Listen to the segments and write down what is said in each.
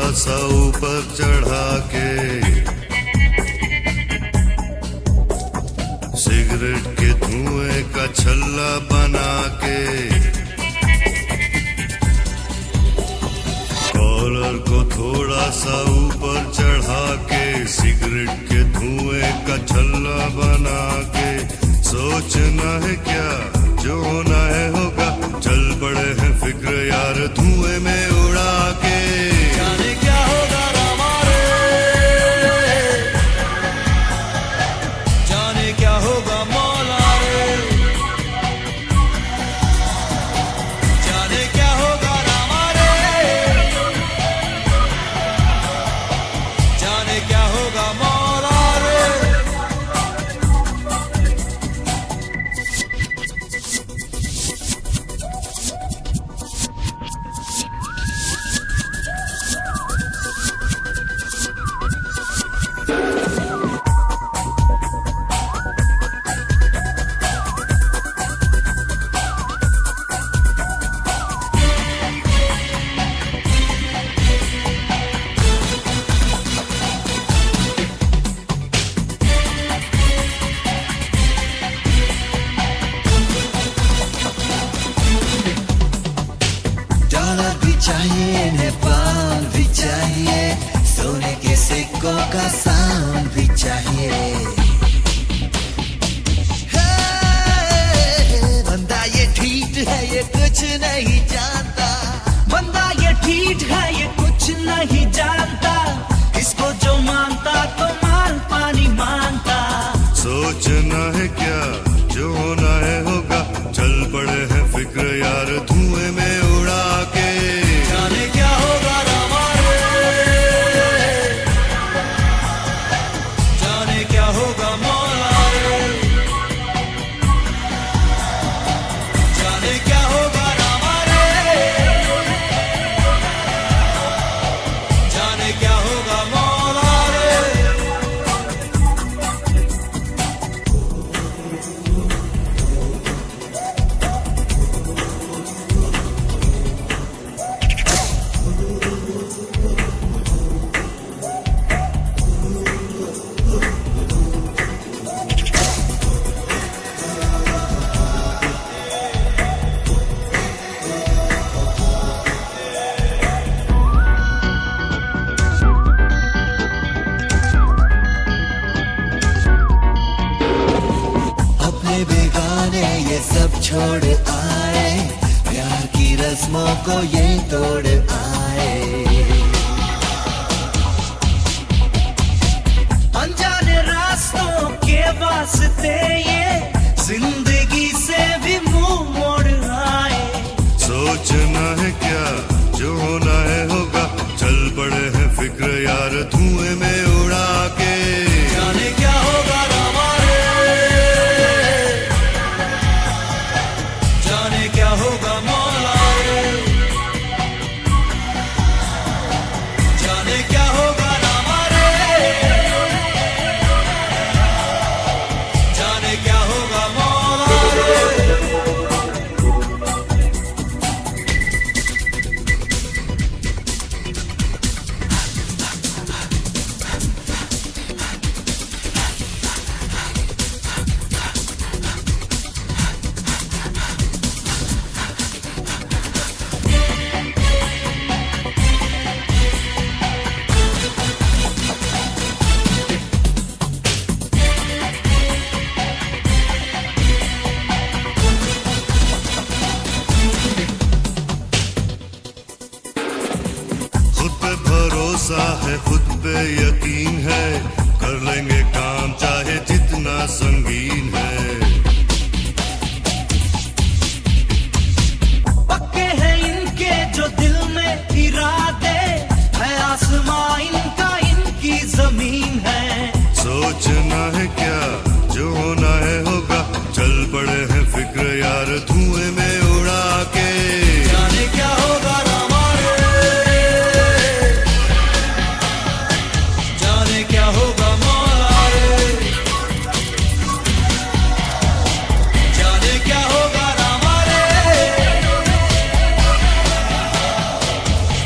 सा ऊपर चढ़ा के, सिगरेट के धुएं का छल्ला बना के, कॉलर को थोड़ा सा ऊपर चढ़ा के, सिगरेट के धुएं का छल्ला बना के, सोचना है क्या जो होना है होगा, चल पड़े हैं फिक्र यार धुएं में उड़ा के। जाने क्या होगा रामा रे, जाने क्या होगा मौला रे, जाने क्या होगा रामा रे, जाने क्या होगा मौला रे। डॉलर भी चाहिए, नेपाल भी चाहिए, सोने के सिक्कों का साउंड भी चाहिए। हे, बंदा ये ठीक है ये कुछ नहीं जानता, बंदा ये ठीक है ये कुछ नहीं जानता, इसको जो मानता तो माल पानी मांगता। सोचना है क्या जो होना है होगा, चल पड़े हैं फिक्र यार धुएं में उड़ा के। जाने क्या होगा रामा रे, जाने क्या होगा मौला रे, जाने क्या होगा रामा रे, जाने क्या होगा मौला रे। अपने बेगाने ये सब छोड़ आए, प्यार की रस्मों को ये तोड़ आए। अनजाने रास्तों के वास्ते ये जिंदगी से भी मुंह मोड़ आए। सोचना है क्या जो होना है होगा, चल पड़े हैं फिक्र यार धुएं में उड़ा के। जाने क्या होगा रामा रे, जाने क्या होगा मौला रे, जाने क्या होगा रामा रे, जाने क्या होगा मौला रे। खुद पे भरोसा है, खुद पे यकीन है, कर लेंगे काम चाहे जितना संगीन है। पक्के हैं इनके जो दिल में इरादे, है आसमां इनका इनकी जमीन है। सोचना है क्या जो होना है होगा, चल पड़े हैं फिक्र यार धुएं में उड़ा के। जाने क्या होगा रामा रे, जाने क्या होगा मौला रे, जाने क्या होगा रामा रे,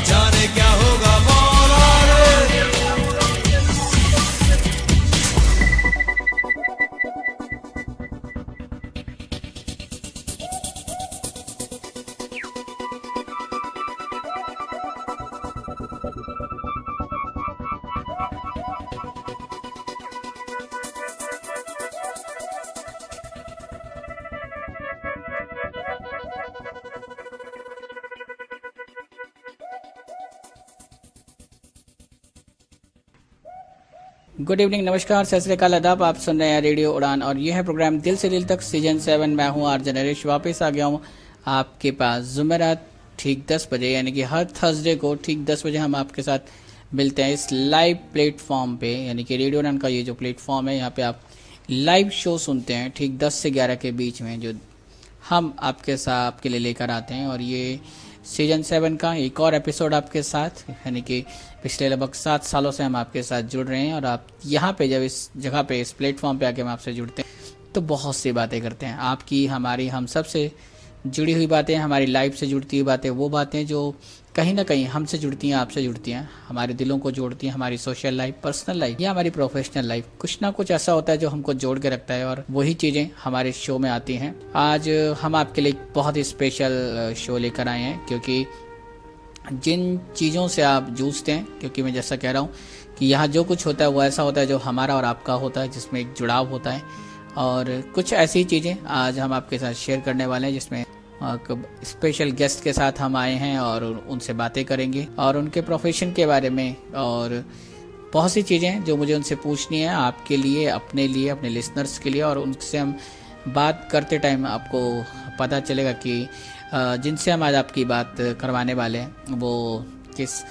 जाने क्या होगा मौला गुड इवनिंग, नमस्कार, सत श्री अकाल, आदाब। आप सुन रहे हैं रेडियो उड़ान और यह है प्रोग्राम दिल से दिल तक सीजन 7। मैं हूं आरजे नरेश, वापस आ गया हूं आपके पास जुमेरात ठीक 10 बजे, यानी कि हर थर्सडे को ठीक 10 बजे हम आपके साथ मिलते हैं इस लाइव प्लेटफॉर्म पे, यानी कि रेडियो उड़ान का ये जो प्लेटफॉर्म है, यहाँ पे आप लाइव शो सुनते हैं ठीक 10 से 11 के बीच में, जो हम आपके लिए लेकर आते हैं। और ये सीजन 7 का एक और एपिसोड आपके साथ, यानी कि पिछले लगभग 7 सालों से हम आपके साथ जुड़ रहे हैं। और आप यहाँ पे जब इस जगह पे, इस प्लेटफॉर्म पे आके हम आपसे जुड़ते हैं तो बहुत सी बातें करते हैं, आपकी, हमारी, हम सब से जुड़ी हुई बातें, हमारी लाइफ से जुड़ती हुई बातें, वो बातें जो कहीं ना कहीं हमसे जुड़ती हैं, आपसे जुड़ती हैं, हमारे दिलों को जोड़ती हैं, हमारी सोशल लाइफ, पर्सनल लाइफ या हमारी प्रोफेशनल लाइफ। कुछ ना कुछ ऐसा होता है जो हमको जोड़ के रखता है और वही चीज़ें हमारे शो में आती हैं। आज हम आपके लिए बहुत ही स्पेशल शो लेकर आए हैं, क्योंकि जिन चीज़ों से आप जूझते हैं, क्योंकि मैं जैसा कह रहा हूँ कि यहाँ जो कुछ होता है वो ऐसा होता है जो हमारा और आपका होता है, जिसमें एक जुड़ाव होता है। और कुछ ऐसी चीज़ें आज हम आपके साथ शेयर करने वाले हैं, जिसमें स्पेशल गेस्ट के साथ हम आए हैं और उनसे बातें करेंगे और उनके प्रोफेशन के बारे में, और बहुत सी चीज़ें जो मुझे उनसे पूछनी है आपके लिए, अपने लिए, अपने लिसनर्स के लिए। और उनसे हम बात करते टाइम आपको पता चलेगा कि जिनसे हम आज आपकी बात करवाने वाले हैं वो किस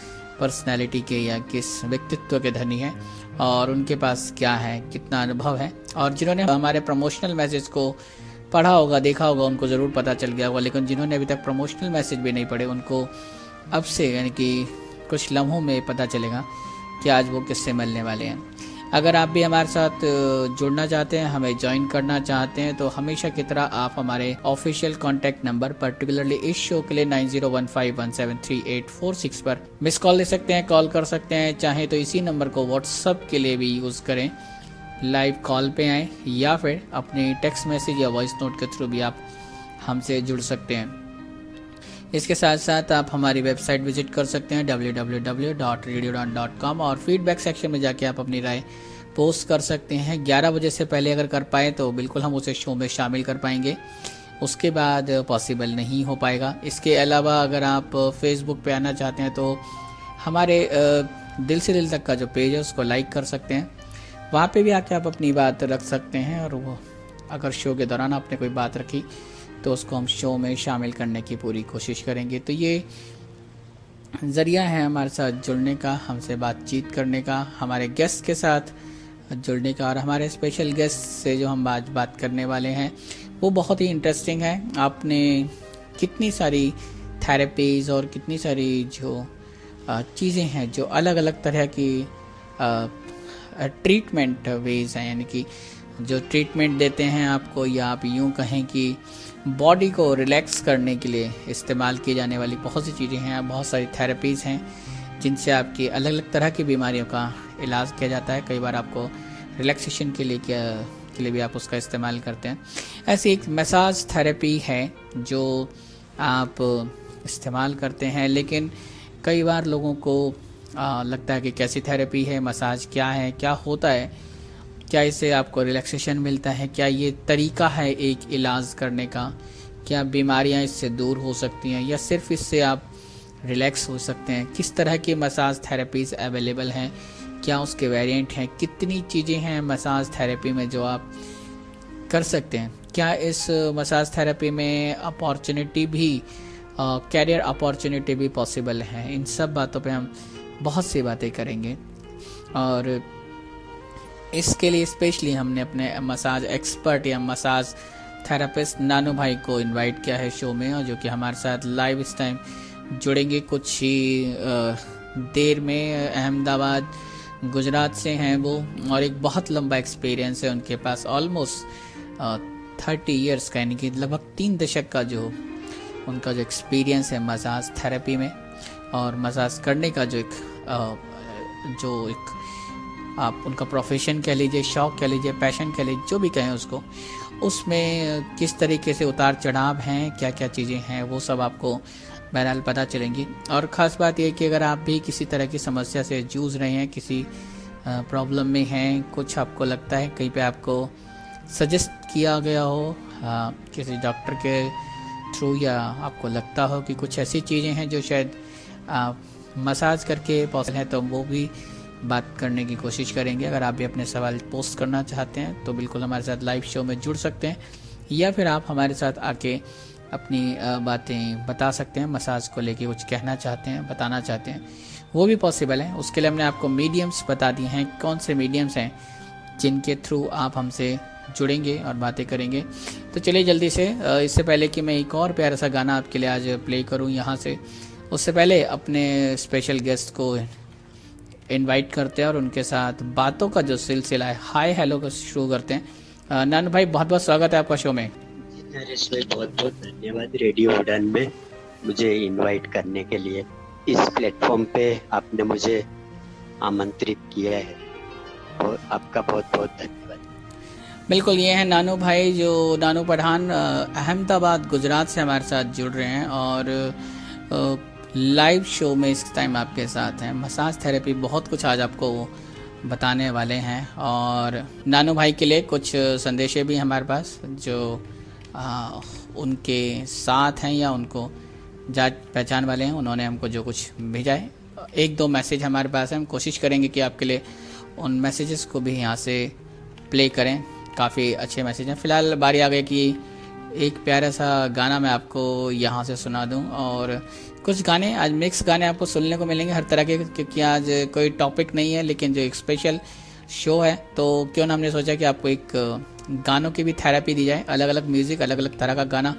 पर्सनैलिटी के या किस व्यक्तित्व के धनी हैं और उनके पास क्या है, कितना अनुभव है। और जिन्होंने हमारे प्रमोशनल मैसेज को पढ़ा होगा, देखा होगा, उनको ज़रूर पता चल गया होगा, लेकिन जिन्होंने अभी तक प्रमोशनल मैसेज भी नहीं पढ़े, उनको अब से, यानी कि कुछ लम्हों में पता चलेगा कि आज वो किससे मिलने वाले हैं। अगर आप भी हमारे साथ जुड़ना चाहते हैं, हमें ज्वाइन करना चाहते हैं, तो हमेशा की तरह आप हमारे ऑफिशियल कॉन्टैक्ट नंबर, पर्टिकुलरली इस शो के लिए 9015173846 पर मिस कॉल ले सकते हैं, कॉल कर सकते हैं। चाहे तो इसी नंबर को व्हाट्सएप के लिए भी यूज़ करें, लाइव कॉल पे आएँ, या फिर अपने टेक्स्ट मैसेज या वॉइस नोट के थ्रू भी आप हमसे जुड़ सकते हैं। इसके साथ साथ आप हमारी वेबसाइट विजिट कर सकते हैं www.radiodon.com और फीडबैक सेक्शन में जाके आप अपनी राय पोस्ट कर सकते हैं। 11 बजे से पहले अगर कर पाए तो बिल्कुल हम उसे शो में शामिल कर पाएंगे, उसके बाद पॉसिबल नहीं हो पाएगा। इसके अलावा अगर आप फेसबुक पे आना चाहते हैं तो हमारे दिल से दिल तक का जो पेज है उसको लाइक कर सकते हैं, वहाँ पे भी आके आप अपनी बात रख सकते हैं। और वो अगर शो के दौरान आपने कोई बात रखी तो उसको हम शो में शामिल करने की पूरी कोशिश करेंगे। तो ये ज़रिया है हमारे साथ जुड़ने का, हमसे बातचीत करने का, हमारे गेस्ट के साथ जुड़ने का। और हमारे स्पेशल गेस्ट से जो हम आज बात करने वाले हैं वो बहुत ही इंटरेस्टिंग है। आपने कितनी सारी थेरेपीज़ और कितनी सारी जो चीज़ें हैं, जो अलग अलग तरह की ट्रीटमेंट वेज हैं, यानी कि जो ट्रीटमेंट देते हैं आपको, या आप यूँ कहें कि बॉडी को रिलैक्स करने के लिए इस्तेमाल की जाने वाली बहुत सी चीज़ें हैं, बहुत सारी थेरेपीज़ हैं जिनसे आपकी अलग अलग तरह की बीमारियों का इलाज किया जाता है। कई बार आपको रिलैक्सेशन के लिए भी आप उसका इस्तेमाल करते हैं। ऐसी एक मसाज थेरेपी है जो आप इस्तेमाल करते हैं, लेकिन कई बार लोगों को लगता है कि कैसी थेरेपी है, मसाज क्या है, क्या होता है, क्या इससे आपको रिलैक्सेशन मिलता है, क्या ये तरीका है एक इलाज करने का, क्या बीमारियां इससे दूर हो सकती हैं या सिर्फ इससे आप रिलैक्स हो सकते हैं, किस तरह की मसाज थेरेपीज़ अवेलेबल हैं, क्या उसके वेरिएंट हैं, कितनी चीज़ें हैं मसाज थेरेपी में जो आप कर सकते हैं, क्या इस मसाज थेरेपी में अपॉर्चुनिटी भी, कैरियर अपॉर्चुनिटी भी पॉसिबल है। इन सब बातों पे हम बहुत सी बातें करेंगे। और इसके लिए स्पेशली हमने अपने मसाज एक्सपर्ट या मसाज थेरेपिस्ट नानू भाई को इनवाइट किया है शो में, और जो कि हमारे साथ लाइव इस टाइम जुड़ेंगे कुछ ही देर में। अहमदाबाद गुजरात से हैं वो, और एक बहुत लंबा एक्सपीरियंस है उनके पास, ऑलमोस्ट 30 इयर्स का, यानी कि लगभग 3 दशक का जो उनका जो एक्सपीरियंस है मसाज थेरेपी में, और मसाज करने का जो एक आप उनका प्रोफेशन कह लीजिए, शौक़ कह लीजिए, पैशन कह लीजिए, जो भी कहें उसको, उसमें किस तरीके से उतार चढ़ाव हैं, क्या क्या चीज़ें हैं, वो सब आपको बहरहाल पता चलेंगी। और ख़ास बात यह कि अगर आप भी किसी तरह की समस्या से जूझ रहे हैं, किसी प्रॉब्लम में हैं, कुछ आपको लगता है कहीं पे आपको सजेस्ट किया गया हो किसी डॉक्टर के थ्रू, या आपको लगता हो कि कुछ ऐसी चीज़ें हैं जो शायद मसाज करके पॉसिबल है, तो वो भी बात करने की कोशिश करेंगे। अगर आप भी अपने सवाल पोस्ट करना चाहते हैं तो बिल्कुल हमारे साथ लाइव शो में जुड़ सकते हैं, या फिर आप हमारे साथ आके अपनी बातें बता सकते हैं। मसाज को लेके कुछ कहना चाहते हैं, बताना चाहते हैं, वो भी पॉसिबल है। उसके लिए हमने आपको मीडियम्स बता दिए हैं, कौन से मीडियम्स हैं जिनके थ्रू आप हमसे जुड़ेंगे और बातें करेंगे। तो चलिए जल्दी से, इससे पहले कि मैं एक और प्यारा सा गाना आपके लिए आज प्ले करूं यहाँ से, उससे पहले अपने स्पेशल गेस्ट को इनवाइट करते हैं और उनके साथ बातों का जो सिलसिला है, हाय हेलो को शुरू करते हैं। नानू भाई, बहुत बहुत स्वागत है आपका शो में। नरेश भाई, बहुत बहुत धन्यवाद रेडियो उड़ान में मुझे इनवाइट करने के लिए। इस प्लेटफॉर्म पे आपने मुझे आमंत्रित किया है और आपका बहुत बहुत धन्यवाद। बिल्कुल, ये हैं नानू भाई, जो नानू पठान अहमदाबाद गुजरात से हमारे साथ जुड़ रहे हैं और लाइव शो में इस टाइम आपके साथ हैं। मसाज थेरेपी, बहुत कुछ आज आपको बताने वाले हैं। और नानू भाई के लिए कुछ संदेशे भी हमारे पास जो उनके साथ हैं या उनको जान पहचान वाले हैं, उन्होंने हमको जो कुछ भेजा है, एक दो मैसेज हमारे पास है। हम कोशिश करेंगे कि आपके लिए उन मैसेजेस को भी यहाँ से प्ले करें। काफ़ी अच्छे मैसेज हैं। फ़िलहाल बारी आ गई कि एक प्यारा सा गाना मैं आपको यहाँ से सुना दूँ। और कुछ गाने आज मिक्स गाने आपको सुनने को मिलेंगे हर तरह के, क्योंकि आज कोई टॉपिक नहीं है, लेकिन जो एक स्पेशल शो है तो क्यों ना हमने सोचा कि आपको एक गानों की भी थेरेपी दी जाए। अलग अलग म्यूज़िक, अलग अलग तरह का गाना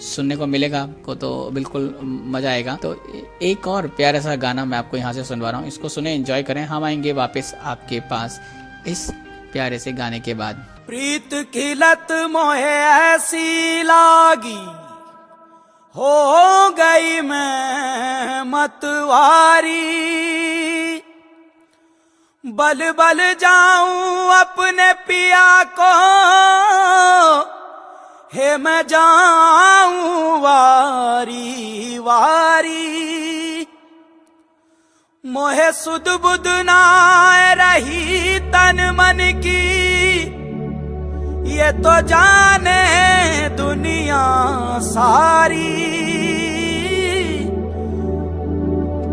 सुनने को मिलेगा आपको, तो बिल्कुल मज़ा आएगा। तो एक और प्यारा सा गाना मैं आपको यहाँ से सुनवा रहा हूँ, इसको सुने, एंजॉय करें। हम आएंगे वापस आपके पास इस प्यारे से गाने के बाद। प्रीत की लत मोहे ऐसी लागी, हो गई मैं मतवारी, बल बल जाऊं अपने पिया को, हे मैं जाऊं वारी वारी, मोहे सुध बुध ना रही तन मन की, ये तो जाने दुनिया सारी,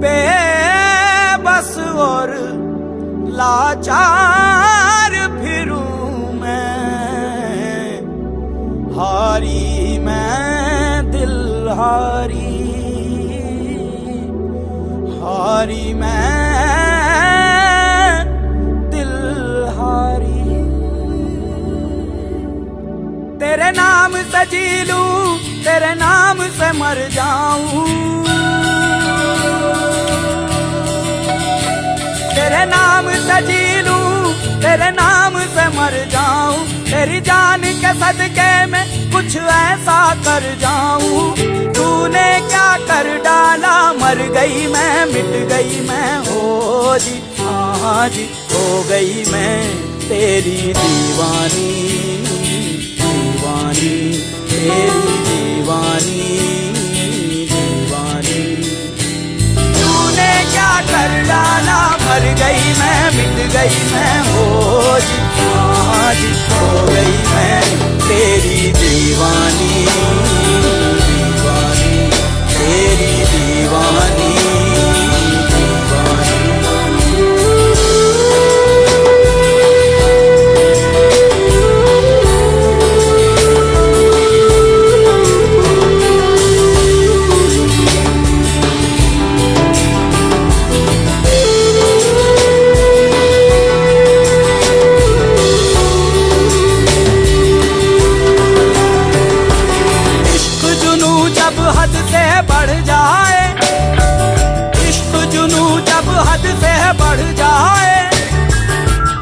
बेबस और लाचार फिरूं मैं, हारी मैं दिल हारी, हारी मैं दिल हारी। तेरे नाम से जी लूं, तेरे नाम से मर जाऊं, तेरे नाम से जी लूं, तेरे नाम से मर जाऊं, तेरी जान के सदके में कुछ ऐसा कर जाऊं। तूने क्या कर डाला, मर गई मैं, मिट गई मैं, हो जी हाँ जी, हो गई मैं तेरी दीवानी, दीवानी तेरी दीवानी, दीवानी। तूने क्या कर डाला, मर गई मैं, मिट गई मैं, हो जी हाँ जी, हो गई मैं तेरी दीवानी, दीवानी तेरी दीवानी, दीवानी। हद से बढ़ जाए, इश्क जुनू जब हद से बढ़ जाए,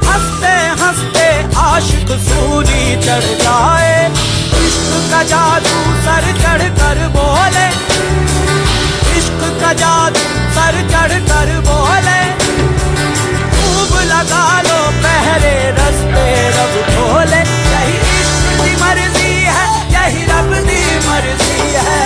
हंसते हंसते आशिक सूली चढ़ जाए, इश्क का जादू सर चढ़ कर बोले, इश्क का जादू सर चढ़ कर बोले, खूब लगा लो पहरे रस्ते रब खोले, यही इश्क की मर्जी है, यही रब दी मर्जी है।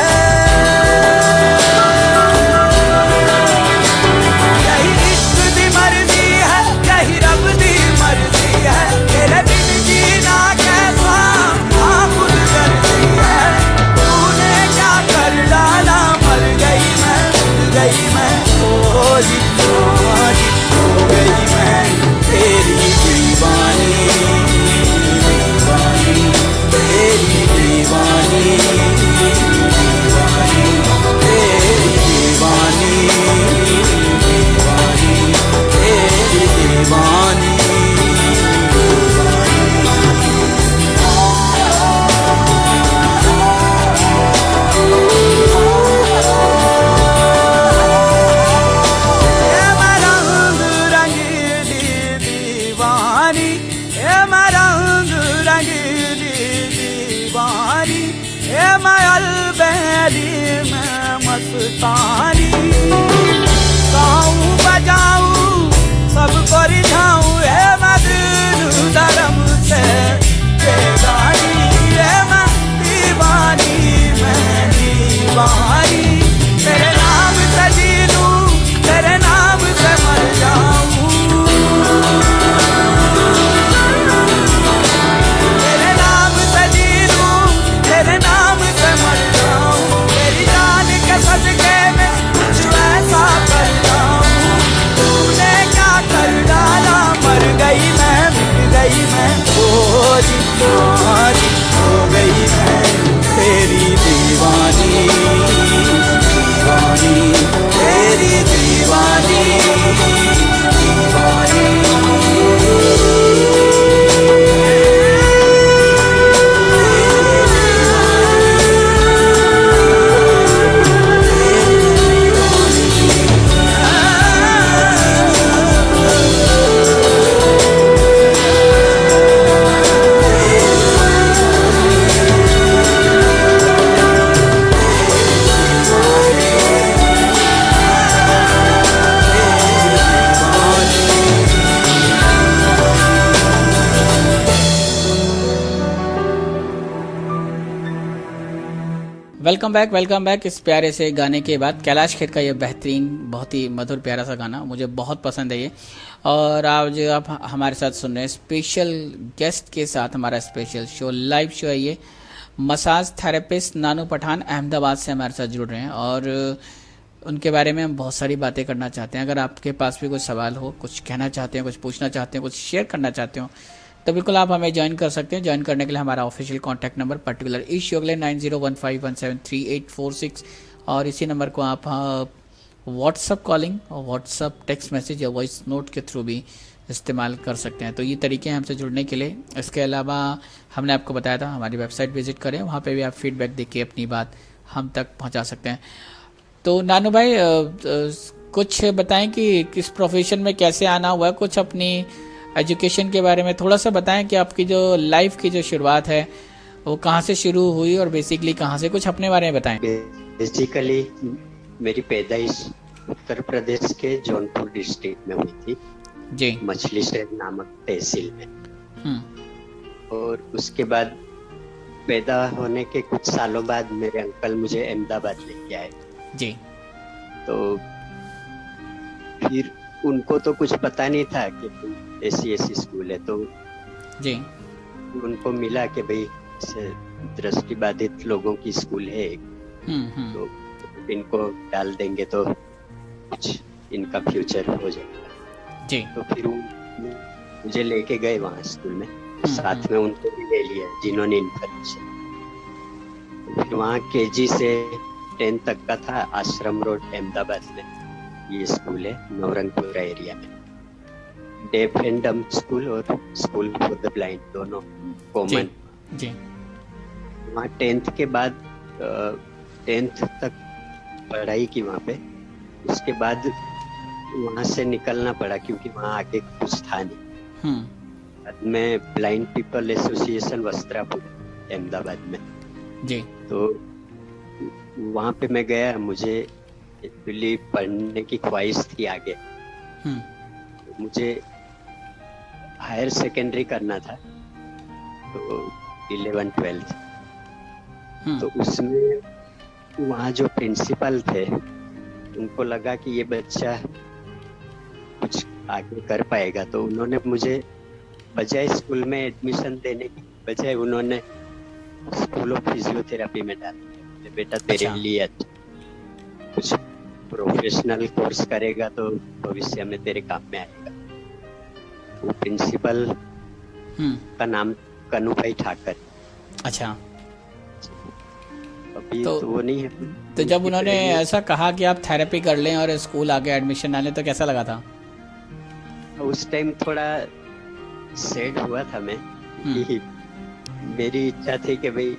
वेलकम बैक इस प्यारे से गाने के बाद। कैलाश खेर का ये बेहतरीन, बहुत ही मधुर प्यारा सा गाना मुझे बहुत पसंद है ये। और आज आप हमारे साथ सुन रहे हैं स्पेशल गेस्ट के साथ हमारा स्पेशल शो, लाइव शो है ये। मसाज थेरेपिस्ट नानू पठान अहमदाबाद से हमारे साथ जुड़ रहे हैं और उनके बारे में हम बहुत सारी बातें करना चाहते हैं। अगर आपके पास भी कोई सवाल हो, कुछ कहना चाहते हैं, कुछ पूछना चाहते हैं, कुछ शेयर करना चाहते हो, तो बिल्कुल आप हमें ज्वाइन कर सकते हैं। ज्वाइन करने के लिए हमारा ऑफिशियल कॉन्टैक्ट नंबर पर्टिकुलर इस शो के लिए 9015173846 और इसी नंबर को आप व्हाट्सअप कॉलिंग और व्हाट्सअप टेक्स्ट मैसेज या वॉइस नोट के थ्रू भी इस्तेमाल कर सकते हैं। तो ये तरीके हैं हमसे जुड़ने के लिए। इसके अलावा हमने आपको बताया था हमारी वेबसाइट विजिट करें, वहाँ पे भी आप फीडबैक देके अपनी बात हम तक पहुँचा सकते हैं। तो नानू भाई कुछ बताएं कि किस प्रोफेशन में कैसे आना हुआ है, कुछ अपनी एजुकेशन के बारे में थोड़ा सा बताएं कि आपकी जो लाइफ की जो शुरुआत है वो कहाँ से शुरू हुई और बेसिकली कहाँ से, कुछ अपने बारे में बताएं। बेसिकली मेरी पैदाइश उत्तर प्रदेश के जौनपुर डिस्ट्रिक्ट में हुई थी जी, मछली शहर नामक तहसील में। और उसके बाद पैदा होने के कुछ सालों बाद मेरे अंकल मुझे अहमदाबाद लेके आए जी। तो फिर उनको तो कुछ पता नहीं था कि ऐसी स्कूल है, तो जी उनको मिला कि भाई दृष्टि बाधित लोगों की स्कूल है एक, तो इनको डाल देंगे तो कुछ इनका फ्यूचर हो जाएगा जी। तो फिर मुझे लेके गए वहाँ स्कूल में, साथ में उनको भी ले लिया जिन्होंने इन्फॉर्मेशन। फिर वहाँ केजी से 10 तक का था, आश्रम रोड अहमदाबाद में ये स्कूल है, नवरंगपुरा एरिया में। डेफ एंड डम स्कूल और स्कूल फॉर द ब्लाइंड दोनों कॉमन जी। वहाँ 10th के बाद 10th तक पढ़ाई की वहाँ पे। उसके बाद वहाँ से निकलना पड़ा क्योंकि वहाँ आगे कुछ था नहीं। बाद में blind people association Vastrapur Ahmedabad में जी, तो वहाँ पे मैं गया। मुझे एक्चुअली पढ़ने की ख्वाहिश थी आगे, मुझे हायर सेकेंडरी करना था, तो 11th-12th। तो उसमें वहाँ जो प्रिंसिपल थे उनको लगा कि ये बच्चा कुछ आगे कर पाएगा, तो उन्होंने मुझे बजाय स्कूल में एडमिशन देने की बजाय उन्होंने स्कूल ऑफ फिजियोथेरेपी में डाल दिया। बेटा तेरे लिए कुछ प्रोफेशनल कोर्स करेगा तो भविष्य में तेरे काम में आएगा। वो प्रिंसिपल का नाम कन्हूभाई ठाकर। अच्छा, अभी तो वो नहीं है। तो जब उन्होंने ऐसा कहा कि आप थेरेपी कर लें और स्कूल आगे एडमिशन ना लें, तो कैसा लगा था? उस टाइम थोड़ा सैड हुआ था मैं कि मेरी इच्छा थी कि भाई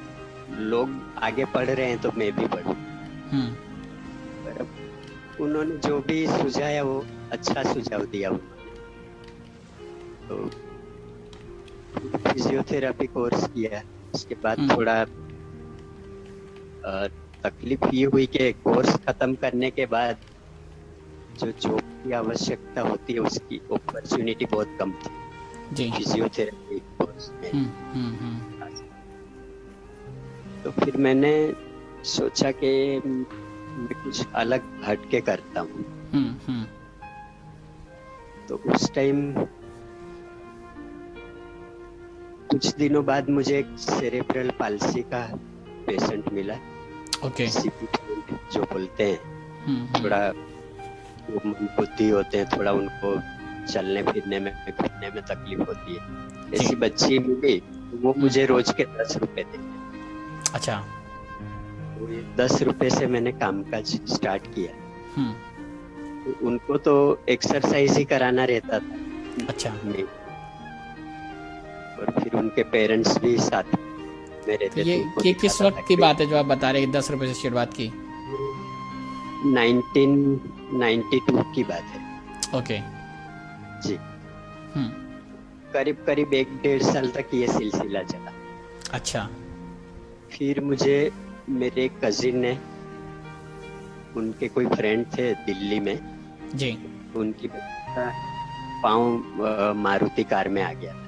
लोग आगे पढ़ रहे हैं तो मैं भी पढ़ूं। पर अब उन्होंने जो भी सुझाया वो अच्छा सुझाव दिया उन्होंने। तो फिजियोथेरेपी कोर्स किया। उसके बाद थोड़ा तकलीफ ये हुई कि कोर्स खत्म करने के बाद जो जॉब की आवश्यकता होती है उसकी अपॉर्चुनिटी बहुत कम थी जी। फिजियोथेरेपी कोर्स में। तो फिर मैंने सोचा कि मैं कुछ अलग हट के करता हूँ। तो उस टाइम कुछ दिनों बाद मुझे एक सेरेब्रल पाल्सी का पेशेंट मिला। जो बोलते हैं थोड़ा बुद्धि होते हैं, थोड़ा उनको चलने फिरने में तकलीफ होती है। ऐसी बच्ची मिली, वो मुझे रोज के 10 रुपए देते। अच्छा, 10 रुपए से मैंने कामकाज स्टार्ट किया। तो उनको तो एक्सरसाइज ही कराना रहता था। अच्छा। और फिर उनके पेरेंट्स भी साथ में रहते थे। ये किस वक्त की बात है जो आप बता रहे हैं 10 रुपए से शुरुआत की? 1992 की बात है। ओके जी। करीब 1-1.5 साल तक ये सिलसिला चला। अच्छा। फिर मुझे मेरे कजिन ने, उनके कोई फ्रेंड थे दिल्ली में जी, उनकी पाँव मारुति कार में आ गया था।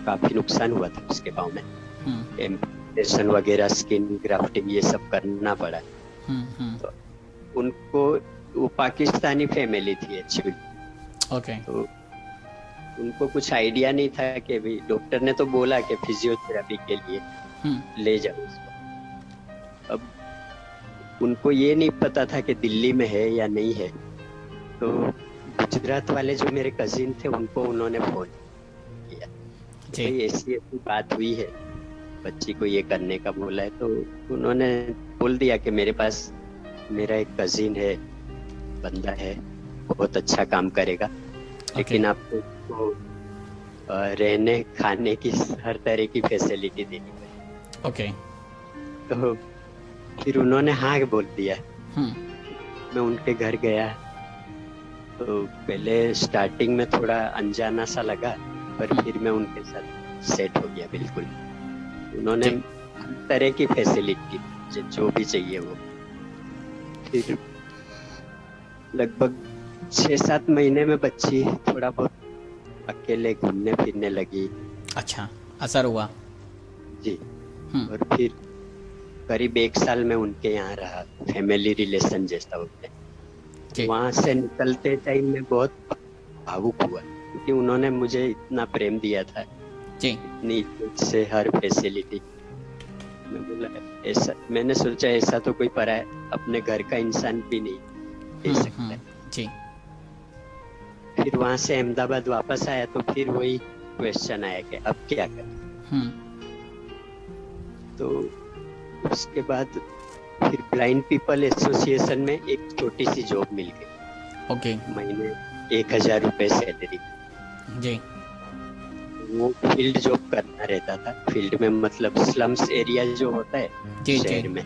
काफी नुकसान हुआ था उसके पाँव में। ऑपरेशन वगैरह, स्किन ग्राफ्टिंग, ये सब करना पड़ा। तो उनको, वो पाकिस्तानी फैमिली थी एक्चुअली, ओके। तो उनको कुछ आइडिया नहीं था कि भाई, डॉक्टर ने तो बोला कि फिजियोथेरेपी के लिए ले जाओ उसको। अब उनको ये नहीं पता था कि दिल्ली में है या नहीं है, तो गुजरात वाले जो मेरे कजिन थे उनको उन्होंने फोन किया, जी। भाई ऐसी ऐसी बात हुई है, बच्ची को ये करने का बोला है। तो उन्होंने बोल दिया कि मेरे पास मेरा एक कजिन है, बंदा है, बहुत अच्छा काम करेगा, लेकिन आपको उसको रहने खाने की हर तरह की फैसिलिटी देनी पड़ेगी। ओके। तो फिर उन्होंने हाँ बोल दिया। मैं उनके घर गया, तो पहले स्टार्टिंग में थोड़ा अनजाना सा लगा, पर फिर मैं उनके साथ सेट हो गया बिल्कुल। उन्होंने हर तरह की फैसिलिटी जो भी चाहिए वो। फिर लगभग 6-7 महीने में बच्ची थोड़ा बहुत अकेले घूमने फिरने लगी। अच्छा, असर हुआ। जी। और फिर करीब 1 साल में उनके यहाँ रहा, फैमिली रिलेशन जैसा होता है। जी। वहां से निकलते टाइम में बहुत भावुक हुआ, क्योंकि उन्होंने मुझे इतना प्रेम दिया था, जी। इतनी इज्जत से हर फैसिलिटी। मैं बोला ऐसा, मैंने सोचा ऐसा तो कोई पराया अपने घर का इंसान भी नहीं दे सकता है। जी। फिर वहां से अहमदाबाद वापस आया, तो फिर वही क्वेश्चन आया कि अब क्या करें। तो उसके बाद फिर ब्लाइंड पीपल एसोसिएशन में एक छोटी सी जॉब मिल गई। ओके। महीने 1000 रुपए सैलरी। जी। वो फील्ड जॉब करना रहता था। फील्ड में मतलब स्लम्स एरिया जो होता है जी, शहर में,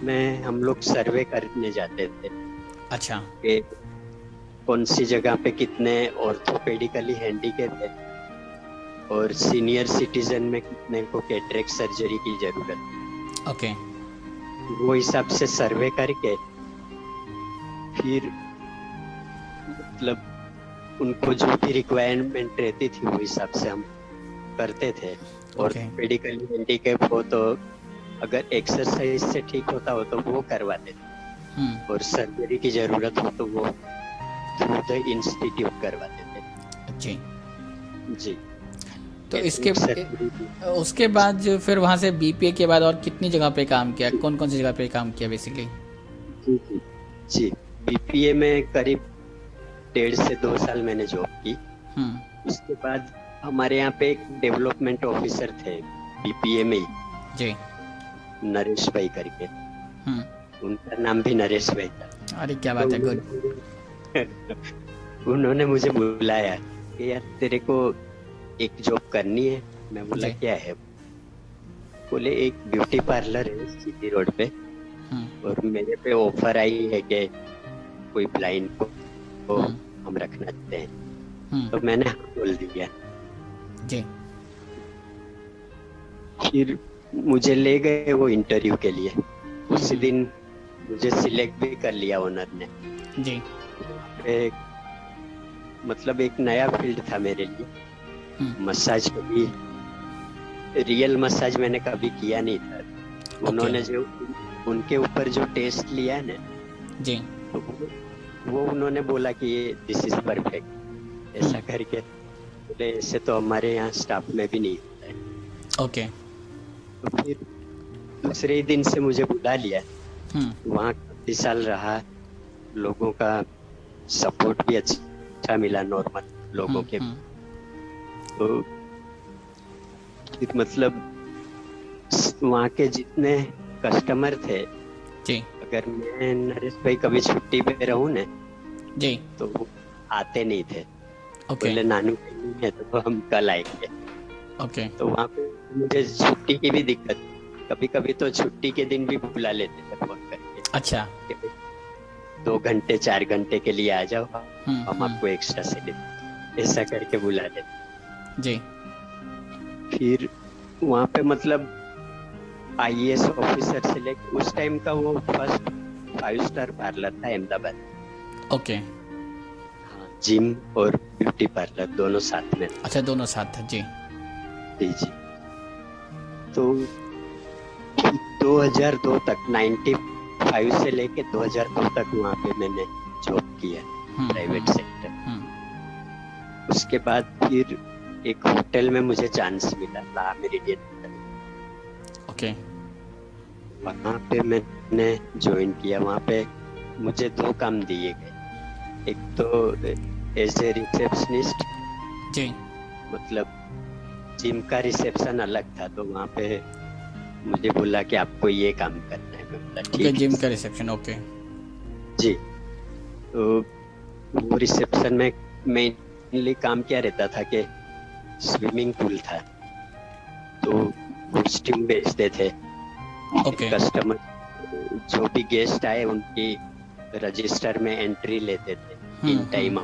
में हम लोग सर्वे करने जाते थे। अच्छा। कि कौन सी जगह पे कितने ऑर्थोपेडिकली हैंडीकैप है, और सीनियर सिटीजन में कितने को कैटरेक्ट सर्जरी की जरूरत है। ओके। वो हिसाब से सर्वे करके फिर मतलब उनको जो भी रिक्वायरमेंट रहती थी वो हिसाब से हम करते थे। और मेडिकल हैंडीकैप हो तो अगर एक्सरसाइज से ठीक होता हो तो वो करवाते थे, और सर्जरी की जरूरत हो तो वो थ्रू द इंस्टीट्यूट करवाते थे। जी। जी। तो उसके बाद जो फिर वहाँ से बीपीए के बाद और कितनी जगह पे काम किया, कौन कौन सी जगह पे काम किया बेसिकली? जी, बीपीए में करीब 1.5 से 2 साल मैंने जॉब की। उसके बाद हमारे यहाँ पे एक डेवलपमेंट ऑफिसर थे बीपीए में ही, जी, नरेश भाई करके। उनका नाम भी नरेश भाई था। अरे क्या बात है, गुड। उन्होंने मुझे बुलाया कि यार तेरे को एक जॉब करनी है। मैं बोला क्या है? बोले एक ब्यूटी पार्लर है सिटी रोड पे, और मेरे पे ऑफर आई है कि कोई ब्लाइंड को हम रखना चाहते हैं। तो मैंने हाँ बोल दिया। जी। फिर मुझे ले गए वो इंटरव्यू के लिए। उसी दिन मुझे सिलेक्ट भी कर लिया ओनर ने। जी। मतलब एक नया फील्ड था मेरे लिए। मसाज कभी रियल मसाज मैंने कभी किया नहीं था। उन्होंने जो उनके ऊपर जो टेस्ट लिया है ना, जी, तो वो उन्होंने बोला कि ये दिस इज परफेक्ट, ऐसा करके बोले। ऐसे तो हमारे यहाँ स्टाफ में भी नहीं होता है। ओके। तो फिर दूसरे ही दिन से मुझे बुला लिया। वहाँ काफी साल रहा, लोगों का सपोर्ट भी अच्छा मिला, नॉर्मल लोगों के। तो फिर मतलब वहाँ के जितने कस्टमर थे, जी, अगर मैं नरेश भाई कभी छुट्टी पे रहूं ना, जी, तो वो आते नहीं थे। बोले नानू नहीं है तो हम कल आएंगे। ओके। तो वहाँ पे मुझे छुट्टी की भी दिक्कत, कभी कभी तो छुट्टी के दिन भी बुला लेते थे फोन करके। अच्छा। 2 घंटे 4 घंटे के लिए आ जाओ, हम आपको एक्स्ट्रा से देते, ऐसा करके बुला लेते। जी। फिर वहाँ पे मतलब आईएएस ऑफिसर से लेकर उस टाइम का वो फर्स्ट 5 स्टार पार्लर था अहमदाबाद। ओके। हाँ, जिम और ब्यूटी पार्लर दोनों साथ में। अच्छा, दोनों साथ था। जी जी जी। तो 2002 तक 95 से लेके 2002 तक वहाँ पे मैंने जॉब किया प्राइवेट सेक्टर। उसके बाद फिर एक होटल में मुझे चांस मिला, ला मेरिडियन होटल। ओके। वहाँ पे मैंने ज्वाइन किया। वहाँ पे मुझे 2 काम दिए गए। एक तो एज ए रिसेप्शनिस्ट, जी। मतलब जिम का रिसेप्शन अलग था, तो वहाँ पे मुझे बोला कि आपको ये काम करना है। मैं बोला ओके, ठीक जिम है का रिसेप्शन। ओके जी। तो वो रिसेप्शन में मेनली काम क्या रहता था कि स्विमिंग पूल था, तो कॉस्ट्यूम बेचते थे। ओके। कस्टमर जो भी गेस्ट आए उनकी रजिस्टर में एंट्री लेते थे इन टाइम,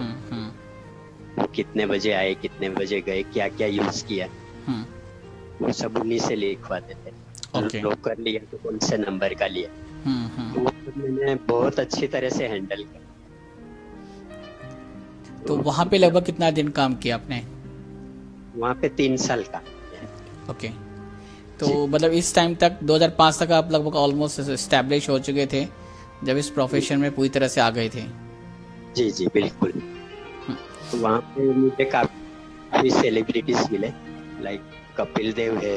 वो कितने बजे आए, कितने बजे गए, क्या क्या यूज किया, वो सब उन्हीं से लिखवाते थे। ओके। लोकर लिया तो कौन से नंबर का लिया, तो वो सब मैंने बहुत अच्छी तरह से हैंडल किया। तो वहाँ पे लगभग कितना दिन काम किया आपने? वहाँ पे 3 साल काम किया। ओके। तो मतलब इस टाइम तक 2005 तक आप लगभग ऑलमोस्ट एस्टैब्लिश हो चुके थे जब इस प्रोफेशन में पूरी तरह से आ गए थे। जी जी बिल्कुल। तो वहाँ पे मुझे काफी सेलिब्रिटीज मिले, लाइक कपिल देव है,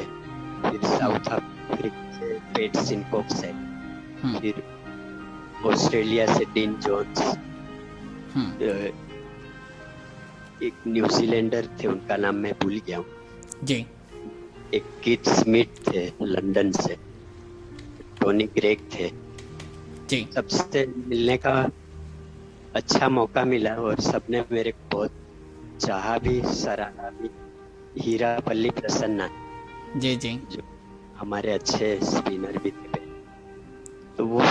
फिर साउथ अफ्रीका से पेट सिनकॉक्स है, फिर ऑस्ट्रेलिया से डीन जोन्स, एक न्यूजीलैंडर थे, उनका नाम मैं भूल गया हूँ जी। एक कीथ स्मिथ थे लंदन से, टोनी ग्रेग थे जी। सबसे मिलने का अच्छा मौका मिला और सबने मेरे को बहुत चाहा भी, सराहा भी। हीरा पल्ली प्रसन्ना जी जी जो हमारे अच्छे स्पिनर भी थे, तो वो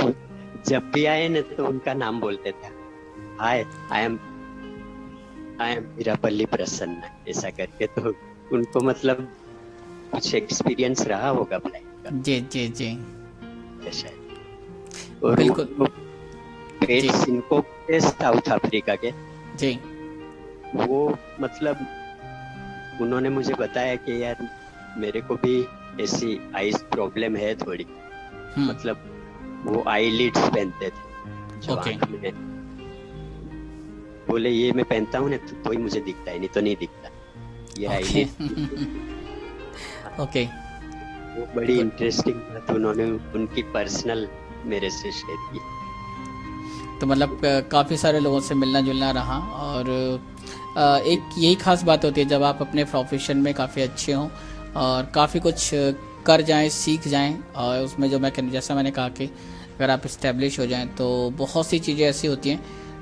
जब भी आए ना तो उनका नाम बोलते थे, हाय आई एम हीरापल्ली प्रसन्न, ऐसा करके। तो उनको मतलब कुछ एक्सपीरियंस रहा होगा फ्लाइट का। जी जी जी ऐसा। और बिल्कुल। पेट सिनकॉक थे साउथ अफ्रीका के, जी। वो मतलब उन्होंने मुझे बताया कि यार मेरे को भी ऐसी आईज प्रॉब्लम है थोड़ी, मतलब वो आई लिड्स पहनते थे जो ओके। आँख में, बोले ये मैं पहनता हूँ ना तो कोई मुझे दिखता है, नहीं तो नहीं दिखता ये आई लिड्स। ओके। वो बड़ी इंटरेस्टिंग बात उन्होंने उनकी पर्सनल मेरे से शेयर की। तो मतलब काफ़ी सारे लोगों से मिलना जुलना रहा, और एक यही खास बात होती है जब आप अपने प्रोफेशन में काफ़ी अच्छे हों और काफ़ी कुछ कर जाएं, सीख जाएं, और उसमें जो मैं जैसा मैंने कहा कि अगर आप इस्टेब्लिश हो जाएं तो बहुत सी चीज़ें ऐसी होती हैं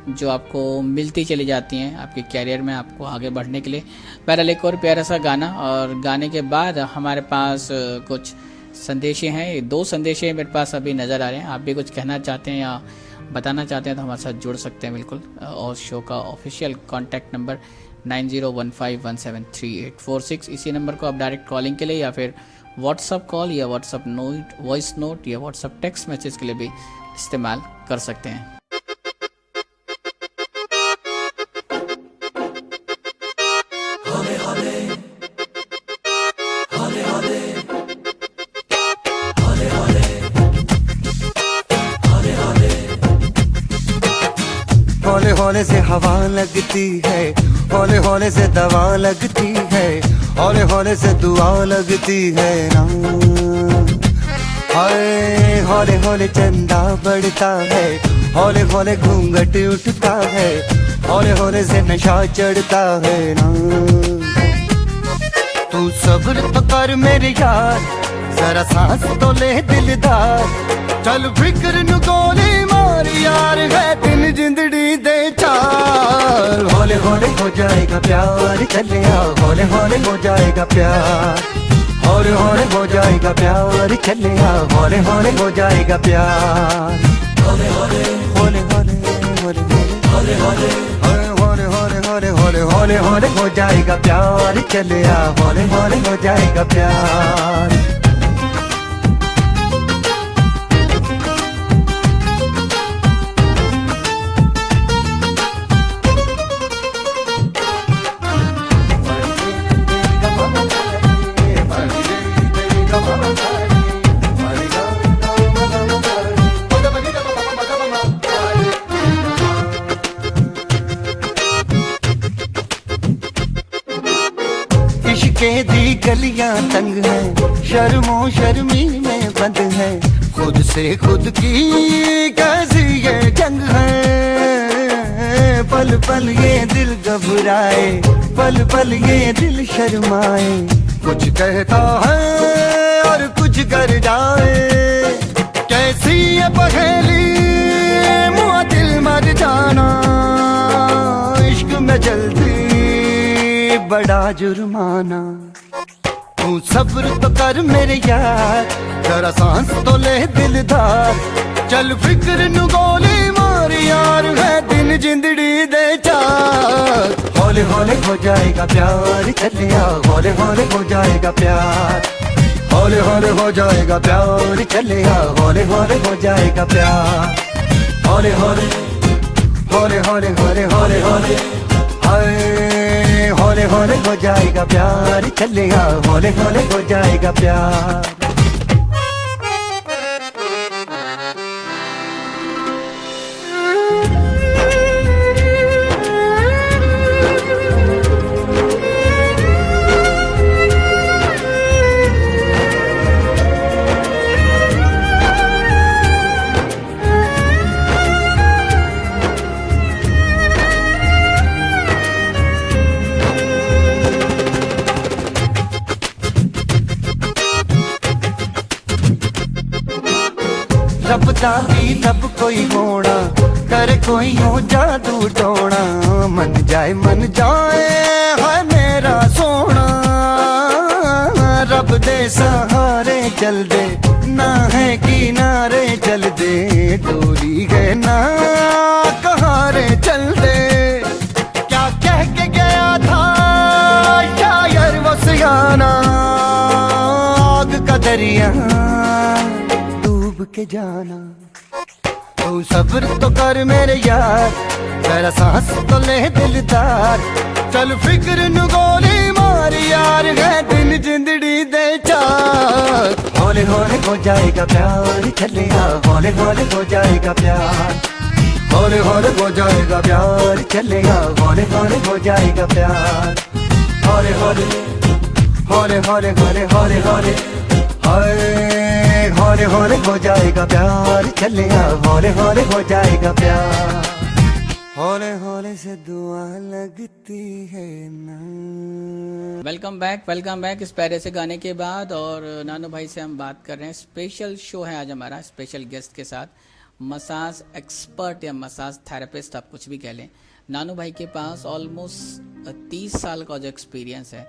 जो आपको मिलती चली जाती हैं आपके कैरियर में, आपको आगे बढ़ने के लिए। बहरहाल एक और प्यारा सा गाना, और गाने के बाद हमारे पास कुछ संदेशे हैं, 2 संदेशे मेरे पास अभी नज़र आ रहे हैं। आप भी कुछ कहना चाहते हैं या बताना चाहते हैं तो हमारे साथ जुड़ सकते हैं बिल्कुल। और शो का ऑफिशियल कॉन्टैक्ट नंबर 9015173846, इसी नंबर को आप डायरेक्ट कॉलिंग के लिए या फिर व्हाट्सअप कॉल या व्हाट्सअप नोट, वॉइस नोट या व्हाट्सअप टेक्स्ट मैसेज के लिए भी इस्तेमाल कर सकते हैं। हौले हौले से हवा लगती है, हौले हौले से दवा लगती है, हौले हौले से दुआ लगती है ना। हाय हौले हौले चंदा बढ़ता है, हौले हौले घूंघट उठता है, हौले हौले से नशा चढ़ता है ना। तू सब्र तो कर मेरे यार, जरा सांस तो ले दिलदार, चल फिक्र नु गोली मार यार, है दिन जिंदड़ी दे चार। हौले हौले हो जाएगा प्यार, चले आ हौले हौले हो जाएगा प्यार, हौले हौले हो जाएगा प्यार, चले आ हौले हौले हो जाएगा प्यार। हौले हौले हौले हौले हौले हौले हौले हौले हौले हौले हौले हौले हौले हो जाएगा प्यार, चले आ हौले हौले हो जाएगा प्यार। दी गलियां तंग है, शर्मो शर्मी में बंद है, खुद से खुद की कैसी ये जंग है। पल पल ये दिल घबराए, पल पल ये दिल शर्माए, कुछ कहता है और कुछ कर जाए। कैसी ये पहेली मुआ दिल मर जाना, इश्क में जल्दी बड़ा जुर्माना। तू सब्र तो कर मेरे यार, जरा सांस तो ले दिलदार, चल फिक्र नु गोली मार यार, है दिन जिंदड़ी दे चार। हौले हौले हो जाएगा प्यार, चलिया हौले हौले हो जाएगा प्यार, हौले हौले हो जाएगा प्यार, चलिया हौले हौले हो जाएगा प्यार। हौले हौले हौले हौले हौले हौले हौले हाय, हौले हौले हो जाएगा प्यार, चलेगा हौले हौले हो जाएगा प्यार। रबदा भी तब कोई होना, कर कोई हो जादू टोना, मन जाए हाय मेरा सोना। रब दे सहारे चल दे, ना है किनारे चल दे, डोली है ना कहारे चल दे। क्या कह के गया था शायर वो सियाना, आग का दरिया के जाना। तू सब्र तो कर मेरे यार, जरा सांस तो ले दिलदार, चल फिक्र नु गोली मार यार, है दिन जिंदड़ी दे चार। हौले हौले हो जाएगा प्यार, चलिया हौले हौले हो जाएगा प्यार, हौले हौले हो जाएगा प्यार, चलिया हौले हौले हो जाएगा प्यार। हौले हौले हौले हौले हौले हौले हौले हाय, हौले हौले हो जाएगा प्यार, चलिया हौले हौले हो जाएगा प्यार। हौले हौले से दुआ लगती है ना। वेलकम बैक इस प्यारे से गाने के बाद। और नानू भाई से हम बात कर रहे हैं, स्पेशल शो है आज हमारा, स्पेशल गेस्ट के साथ, मसाज एक्सपर्ट या मसाज थेरेपिस्ट आप कुछ भी कह लें। नानू भाई के पास ऑलमोस्ट 30 साल का जो एक्सपीरियंस है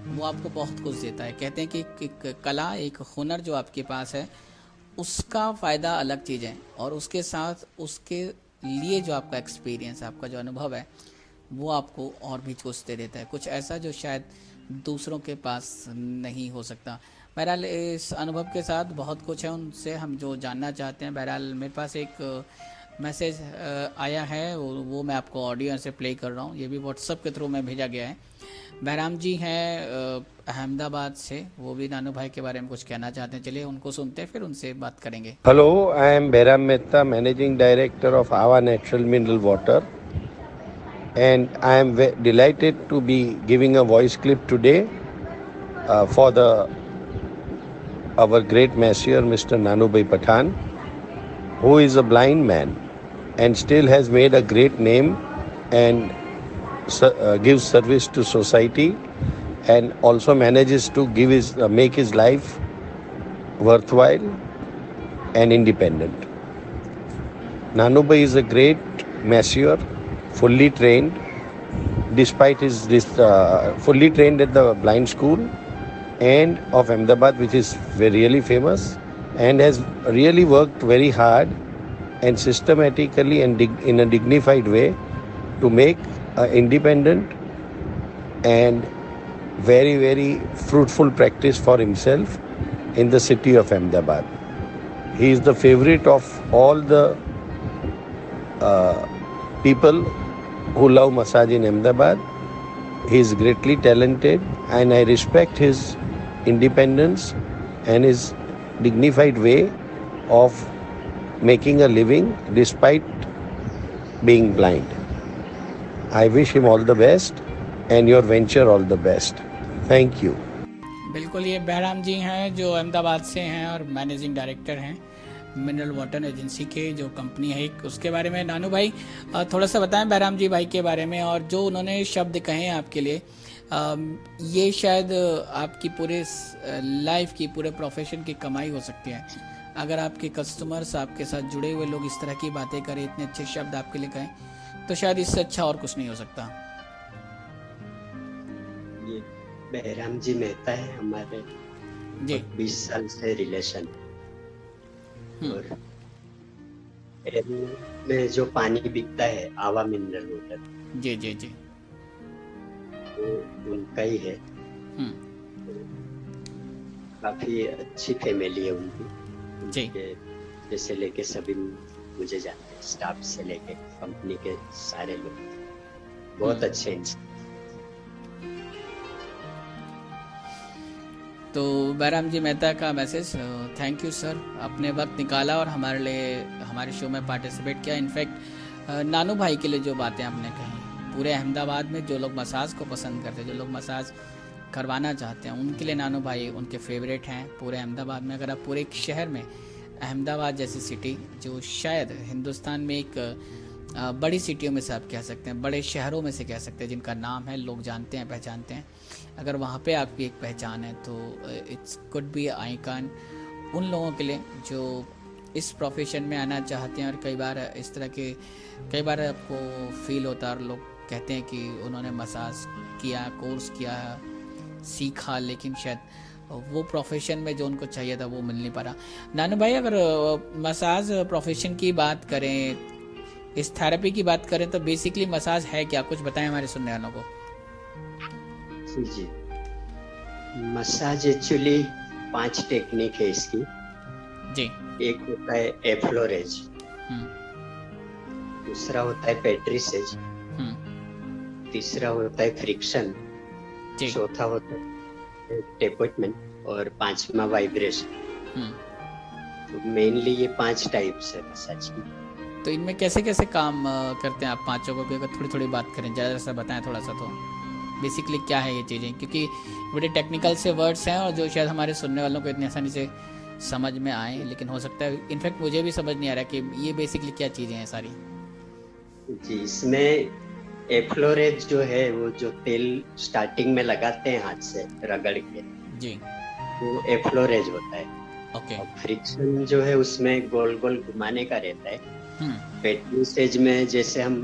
वो आपको बहुत कुछ देता है। कहते हैं कि एक कला, एक हुनर जो आपके पास है उसका फ़ायदा अलग चीज़ है, और उसके साथ उसके लिए जो आपका एक्सपीरियंस है, आपका जो अनुभव है, वो आपको और भी कुछ दे देता है, कुछ ऐसा जो शायद दूसरों के पास नहीं हो सकता। बहरहाल इस अनुभव के साथ बहुत कुछ है उनसे हम जो जानना चाहते हैं। बहरहाल मेरे पास एक मैसेज आया है, वो मैं आपको ऑडियो से प्ले कर रहा हूँ, ये भी व्हाट्सएप के थ्रू में भेजा गया है। बहराम जी हैं अहमदाबाद से, वो भी नानू भाई के बारे में कुछ कहना चाहते हैं, चलिए उनको सुनते हैं फिर उनसे बात करेंगे। Hello, I am Behram Mehta, managing director of Aava natural mineral water, and I am delighted to be giving a voice clip today for our great masseur Mr. Nanubhai Pathan, who is a blind man and still has made a great name and gives service to society, and also manages to make his life worthwhile and independent. Nanubhai is a great masseur, fully trained, despite his fully trained at the blind school and of Ahmedabad, which is really famous, and has really worked very hard and systematically and in a dignified way to make an independent and very, very fruitful practice for himself in the city of Ahmedabad. He is the favorite of all the people who love massage in Ahmedabad. He is greatly talented and I respect his independence and his dignified way of making a living despite being blind. I wish him all the best and your venture all the best. Thank you. बिल्कुल, ये बहराम जी हैं जो अहमदाबाद से हैं और managing director हैं mineral water agency के, जो कंपनी है एक, उसके बारे में नानू भाई थोड़ा सा बताएं बहराम जी भाई के बारे में, और जो उन्होंने शब्द कहे हैं आपके लिए, ये शायद आपकी पूरे लाइफ की, पूरे प्रोफेशन की कमाई हो सकती है अगर आपके कस्टमर्स, आपके साथ जुड़े हुए लोग इस तरह की बातें करें, इतने अच्छे शब्द आपके लिए कहें, तो शायद इससे अच्छा और कुछ नहीं हो सकता। ये बहराम जी मेहता है हमारे जी 20 साल से रिलेशन, और में जो पानी बिकता है आवा मिनरल वाटर, जी जी जी। वो उनका ही है। हम्म, काफी अच्छी फैमिली है उनकी। जी। उनके जैसे लेके सभी मुझे जानते हैं, स्टाफ से लेके कंपनी के सारे लोग बहुत अच्छे इंसान। तो बहराम जी मेहता का मैसेज, थैंक यू सर, अपने वक्त निकाला और हमारे लिए, हमारे शो में पार्टिसिपेट किया। इनफैक्ट नानू भाई के लिए जो बातें आपने कही, पूरे अहमदाबाद में जो लोग मसाज को पसंद करते हैं, जो लोग मसाज करवाना चाहते हैं, उनके लिए नानू भाई उनके फेवरेट हैं पूरे अहमदाबाद में। अगर आप पूरे एक शहर में, अहमदाबाद जैसी सिटी जो शायद हिंदुस्तान में एक बड़ी सिटियों में से आप कह सकते हैं, बड़े शहरों में से कह सकते हैं, जिनका नाम है, लोग जानते हैं, पहचानते हैं, अगर वहाँ पे आपकी एक पहचान है तो इट्स कुड बी आइकन उन लोगों के लिए जो इस प्रोफेशन में आना चाहते हैं। और कई बार इस तरह के, कई बार आपको फील होता है और लोग कहते हैं कि उन्होंने मसाज किया, कोर्स किया, सीखा, लेकिन शायद वो प्रोफेशन में जो उनको चाहिए था वो मिल नहीं पा रहा। नानू भाई, अगर मसाज प्रोफेशन की बात करें, इस थेरेपी की बात करें, तो बेसिकली मसाज है क्या, कुछ बताएं हमारे सुनने वालों को। जी, मसाज एक्चुअली 5 टेक्निक है इसकी। जी। एक होता है एफ्लोरेज, दूसरा होता है पेट्रिसेज, तीसरा होता है फ्रिक्शन, जी। चौथा होता है टेपॉइंटमेंट, और 5वां वाइब्रेशन। तो मेनली ये 5 टाइप्स है मसाज की। तो इनमें कैसे कैसे काम करते हैं आप पांचों को, अगर थोड़ी थोड़ी बात करें, ज़्यादा सा बताएं थोड़ा सा, तो बेसिकली क्या है ये चीज़ें, क्योंकि बड़े टेक्निकल से वर्ड्स हैं और जो शायद हमारे सुनने वालों को इतनी आसानी से समझ में आए, लेकिन हो सकता है, इनफैक्ट मुझे भी समझ नहीं आ रहा कि ये बेसिकली क्या चीज़ें हैं सारी। जी, इसमें एफ्लोरेज जो है, वो जो तेल स्टार्टिंग में लगाते हैं हाथ से रगड़ के, जी, वो एफ्लोरेज होता है। ओके। और फ्रिक्शन जो है उसमें गोल गोल घुमाने का रहता है। पेट्रिसेज में जैसे हम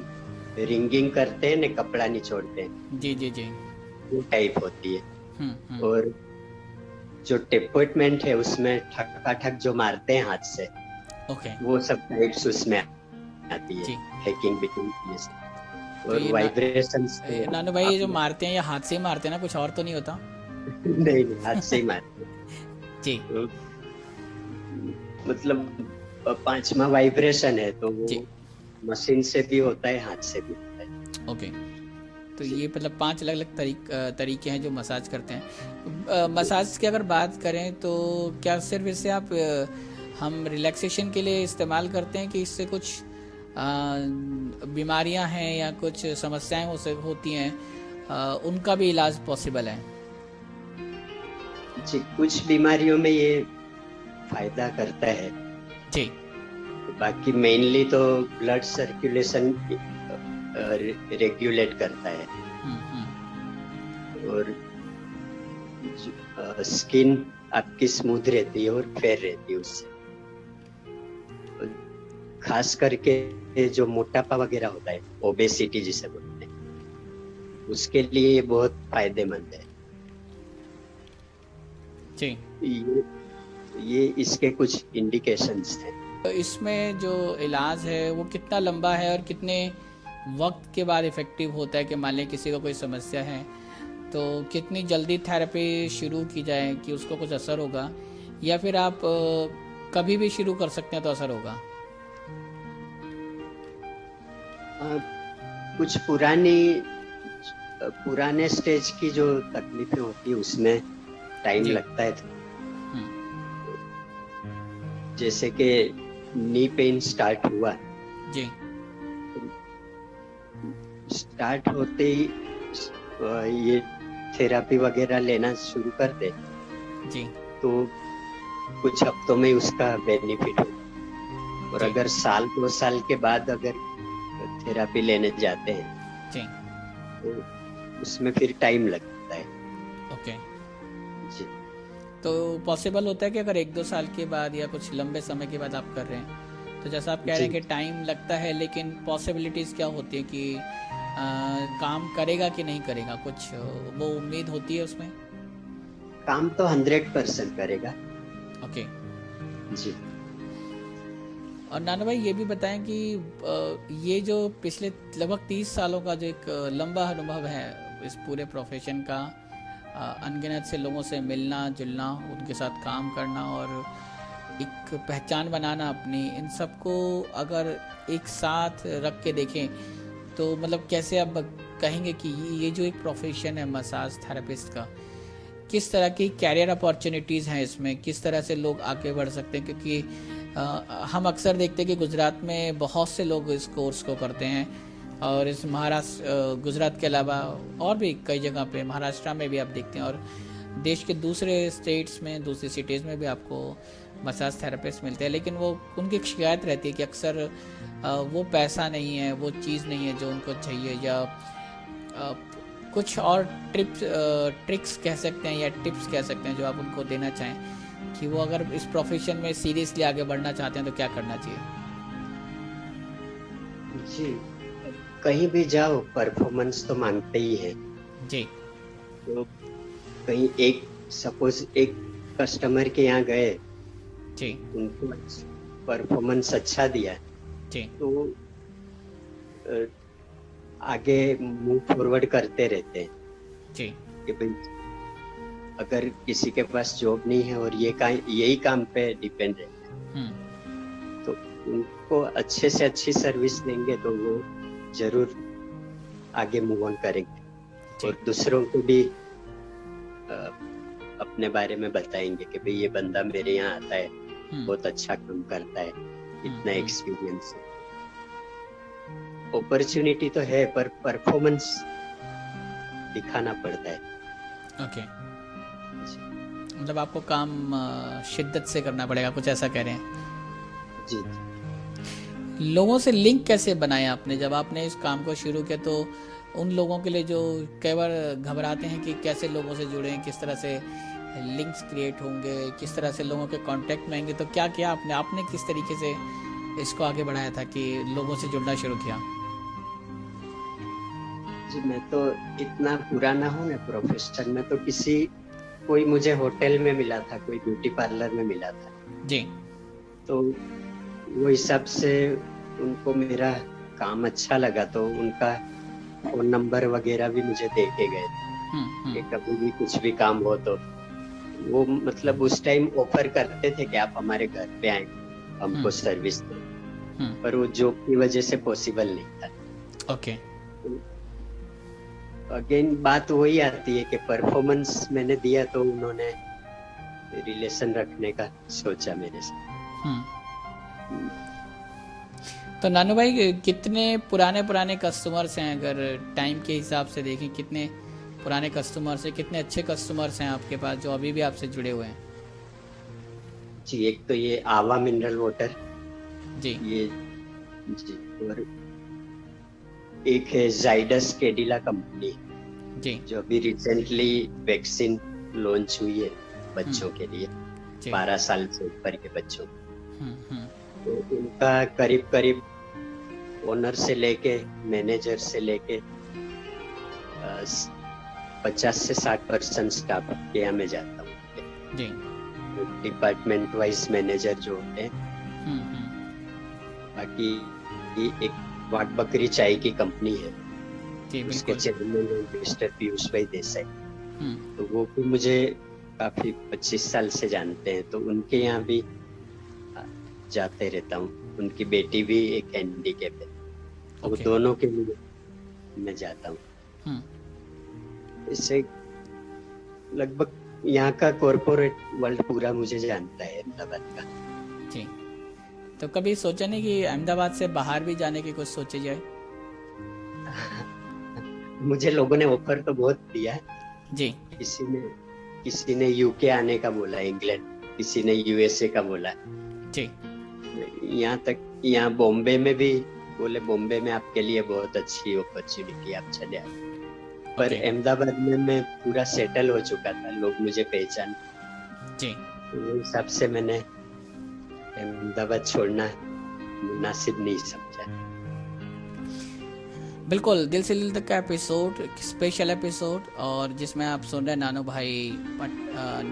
रिंगिंग करते हैं ना, कपड़ा निचोड़ते हैं, जी जी जी, वो टाइप होती है। और जो टेपॉइंटमेंट है उसमें ठक जो मारते हैं हाथ से, ओके, वो सब टाइप्स उसमें आती जी। है, हैकिंग बिटवीन ये सब। तो और ये वाइब्रेशंस नानू भाई, ये जो मारते हैं, ये हाथ से ही मारते हैं ना, कुछ और तो नहीं होता? नहीं, हाथ से ही मारते हैं। जी। तो मतलब 5वां वाइब्रेशन है, तो वो जी। मशीन से भी होता है, हाथ से भी होता है। ओके, तो ये मतलब 5 अलग अलग तरीके हैं जो मसाज करते हैं। मसाज की अगर बात करें तो क्या सिर्फ इसे आप हम रिलैक्सेशन के लिए इस्तेमाल करते हैं, कि इससे कुछ बीमारियां हैं या कुछ समस्याएं होती हैं, उनका भी इलाज पॉसिबल है? जी, कुछ बीमारियों में ये फायदा करता है। जी। बाकी मेनली तो ब्लड सर्कुलेशन रेगुलेट करता है, और स्किन आपकी स्मूथ रहती है और फेयर रहती है उससे। खास करके जो मोटापा वगैरह होता है, ओबेसिटी जिसे बोलते हैं, उसके लिए ये बहुत फायदेमंद है। जी। ये इसके कुछ इंडिकेशंस हैं। तो इसमें जो इलाज है वो कितना लंबा है और कितने वक्त के बाद इफेक्टिव होता है, कि मान लें किसी को कोई समस्या है तो कितनी जल्दी थेरेपी शुरू की जाए कि उसको कुछ असर होगा, या फिर आप कभी भी शुरू कर सकते हैं तो असर होगा? कुछ पुराने स्टेज की जो तकलीफें होती है उसमें टाइम लगता है। जैसे कि नी पेन स्टार्ट हुआ, जी, स्टार्ट होते ही ये थेरेपी वगैरह लेना शुरू कर दे, जी तो कुछ हफ्तों में उसका बेनिफिट हो। और जी। अगर साल 2 साल के बाद अगर थेरापी लेने जाते हैं जी। तो उसमें फिर टाइम लगता है। ओके। जी तो पॉसिबल होता है कि अगर 1-2 साल के बाद या कुछ लंबे समय के बाद आप कर रहे हैं, तो जैसा आप कह रहे हैं जी। कि टाइम लगता है, लेकिन पॉसिबिलिटीज़ क्या होती है कि काम करेगा कि नहीं करेगा, कुछ वो उम्मीद होती है उसमें? काम तो 100% करेगा। ओके। जी और नाना भाई ये भी बताएं कि ये जो पिछले लगभग 30 सालों का जो एक लंबा अनुभव है इस पूरे प्रोफेशन का, अनगिनत से लोगों से मिलना जुलना, उनके साथ काम करना और एक पहचान बनाना अपनी, इन सबको अगर एक साथ रख के देखें तो मतलब कैसे आप कहेंगे कि ये जो एक प्रोफेशन है मसाज थेरेपिस्ट का, किस तरह की कैरियर अपॉर्चुनिटीज़ हैं इसमें, किस तरह से लोग आगे बढ़ सकते हैं? क्योंकि हम अक्सर देखते हैं कि गुजरात में बहुत से लोग इस कोर्स को करते हैं और इस महाराष्ट्र गुजरात के अलावा और भी कई जगह पे, महाराष्ट्र में भी आप देखते हैं और देश के दूसरे स्टेट्स में, दूसरी सिटीज़ में भी आपको मसाज थेरेपिस्ट मिलते हैं, लेकिन वो उनकी एक शिकायत रहती है कि अक्सर वो पैसा नहीं है, वो चीज़ नहीं है जो उनको चाहिए, या कुछ और ट्रिक्स कह सकते हैं या टिप्स कह सकते हैं जो आप उनको देना चाहें कि वो अगर इस प्रोफेशन में सीरियसली आगे बढ़ना चाहते हैं तो क्या करना चाहिए? जी कहीं भी जाओ परफॉर्मेंस तो मांगते ही है। जी तो कहीं एक सपोज एक कस्टमर के यहाँ गए, जी उनको परफॉर्मेंस अच्छा दिया जी तो आगे मूव फॉरवर्ड करते रहते हैं जी कि भाई अगर किसी के पास जॉब नहीं है और यही काम पे डिपेंड है तो उनको अच्छे से अच्छी सर्विस देंगे तो वो जरूर आगे मूव ऑन करेंगे और दूसरों को भी अपने बारे में बताएंगे कि भाई ये बंदा मेरे यहाँ आता है, बहुत अच्छा काम करता है, इतना एक्सपीरियंस है। अपॉर्चुनिटी तो है पर परफॉर्मेंस दिखाना पड़ता है। ओके। मतलब आपको काम शिद्दत से करना पड़ेगा, कुछ ऐसा कह रहे हैं? जी लोगों से लिंक कैसे बनाया आपने जब आपने इस काम को शुरू किया? तो उन लोगों के लिए जो कई बार घबराते हैं कि कैसे लोगों से जुड़ें, किस तरह से लिंक्स क्रिएट होंगे, किस तरह से लोगों के कांटेक्ट में आएंगे, तो क्या किया आपने किस तरीके से इसको आगे बढ़ाया था कि लोगों से जुड़ना शुरू किया? जी मैं तो इतना पुराना हूँ ना प्रोफेशन में, तो कोई मुझे होटल में मिला था, कोई ब्यूटी पार्लर में मिला था जी। तो वो हिसाब से उनको मेरा काम अच्छा लगा तो उनका फोन नंबर वगैरह भी मुझे दे के गए कि कभी भी कुछ भी काम हो तो वो मतलब उस टाइम ऑफर करते थे कि आप हमारे घर पे आए, हमको सर्विस दो, पर वो जॉब की वजह से पॉसिबल नहीं था। ओके। अगेन बात वही आती है कि परफॉर्मेंस मैंने दिया तो उन्होंने रिलेशन रखने का सोचा मेरे से। तो नानू भाई कितने पुराने कस्टमर्स हैं, अगर टाइम के हिसाब से देखें कितने पुराने कस्टमर्स हैं, कितने अच्छे कस्टमर्स हैं आपके पास जो अभी भी आपसे जुड़े हुए हैं? जी एक तो ये आवा मिनरल वाटर जी ये जी, और एक है जाइडस कैडिला कंपनी जी जो अभी रिसेंटली वैक्सीन लॉन्च हुई है बच्चों के लिए, 12 साल से ऊपर के बच्चों। तो उनका करीब ओनर से लेके मैनेजर से लेके 50 से 60% स्टाफ के यहाँ में जाता हूँ जी। डिपार्टमेंट वाइज मैनेजर जो होते हैं। बाकी ये एक वाट बकरी चाय की कंपनी है जी उसके बिल्कुल। चेयरमैन मिस्टर पीयूष भाई देसाई, तो वो भी मुझे काफी 25 साल से जानते हैं, तो उनके यहाँ भी जाते रहता हूँ। उनकी बेटी भी एक हैंडीकैप है, वो दोनों के लिए मैं जाता हूँ। इससे लगभग यहाँ का कॉर्पोरेट वर्ल्ड पूरा मुझे जानता है अहमदाबाद का। जी। तो कभी सोचा नहीं कि अहमदाबाद से बाहर भी जाने की कुछ सोची जाए? मुझे लोगों ने ऑफर तो बहुत दिया है, जी। किसी ने किसी ने यूके आने का बोला, इंग्लैंड, किसी ने यूएसए का बोला। जी यहाँ तक यहाँ बॉम्बे में भी बोले, बॉम्बे में आपके लिए बहुत अच्छी अपॉर्चुनिटी, आप चले आए। पर Okay. अहमदाबाद में मैं पूरा सेटल हो चुका था, लोग मुझे पहचान, जी तो हिसाब से मैंने अहमदाबाद छोड़ना मुनासिब नहीं समझा। बिल्कुल, दिल से दिल तक का एपिसोड, स्पेशल एपिसोड, और जिसमें आप सुन रहे हैं नानू भाई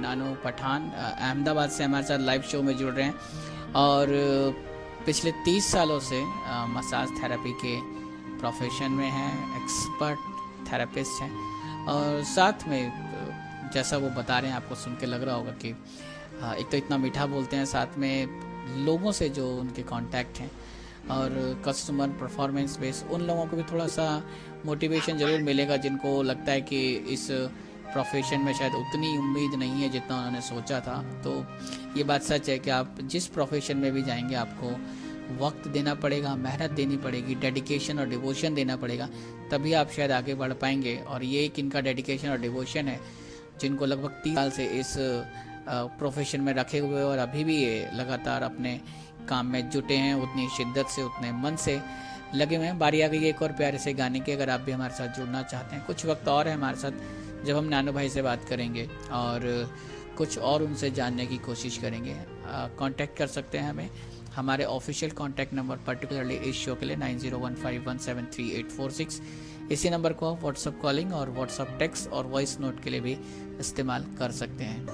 नानू पठान अहमदाबाद से हमारे साथ लाइव शो में जुड़ रहे हैं और पिछले 30 सालों से मसाज थेरेपी के प्रोफेशन में हैं, एक्सपर्ट थेरेपिस्ट हैं। और साथ में जैसा वो बता रहे हैं, आपको सुन के लग रहा होगा कि एक तो इतना मीठा बोलते हैं, साथ में लोगों से जो उनके कांटेक्ट हैं और कस्टमर परफॉर्मेंस बेस, उन लोगों को भी थोड़ा सा मोटिवेशन ज़रूर मिलेगा जिनको लगता है कि इस प्रोफेशन में शायद उतनी उम्मीद नहीं है जितना उन्होंने सोचा था। तो ये बात सच है कि आप जिस प्रोफेशन में भी जाएंगे आपको वक्त देना पड़ेगा, मेहनत देनी पड़ेगी, डेडिकेशन और डिवोशन देना पड़ेगा, तभी आप शायद आगे बढ़ पाएंगे। और ये एक इनका डेडिकेशन और डिवोशन है जिनको लगभग 30 साल से इस प्रोफेशन में रखे हुए और अभी भी ये लगातार अपने काम में जुटे हैं, उतनी शिद्दत से, उतने मन से लगे हुए हैं। बारी आ गई एक और प्यारे से गाने की। अगर आप भी हमारे साथ जुड़ना चाहते हैं, कुछ वक्त और है हमारे साथ जब हम नानू भाई से बात करेंगे और कुछ और उनसे जानने की कोशिश करेंगे। कांटेक्ट कर सकते हैं हमें, हमारे ऑफिशियल कांटेक्ट नंबर पर्टिकुलरली इस शो के लिए 9015173846। इसी नंबर को आप व्हाट्सअप कॉलिंग और व्हाट्सअप टेक्स्ट और वॉइस नोट के लिए भी इस्तेमाल कर सकते हैं।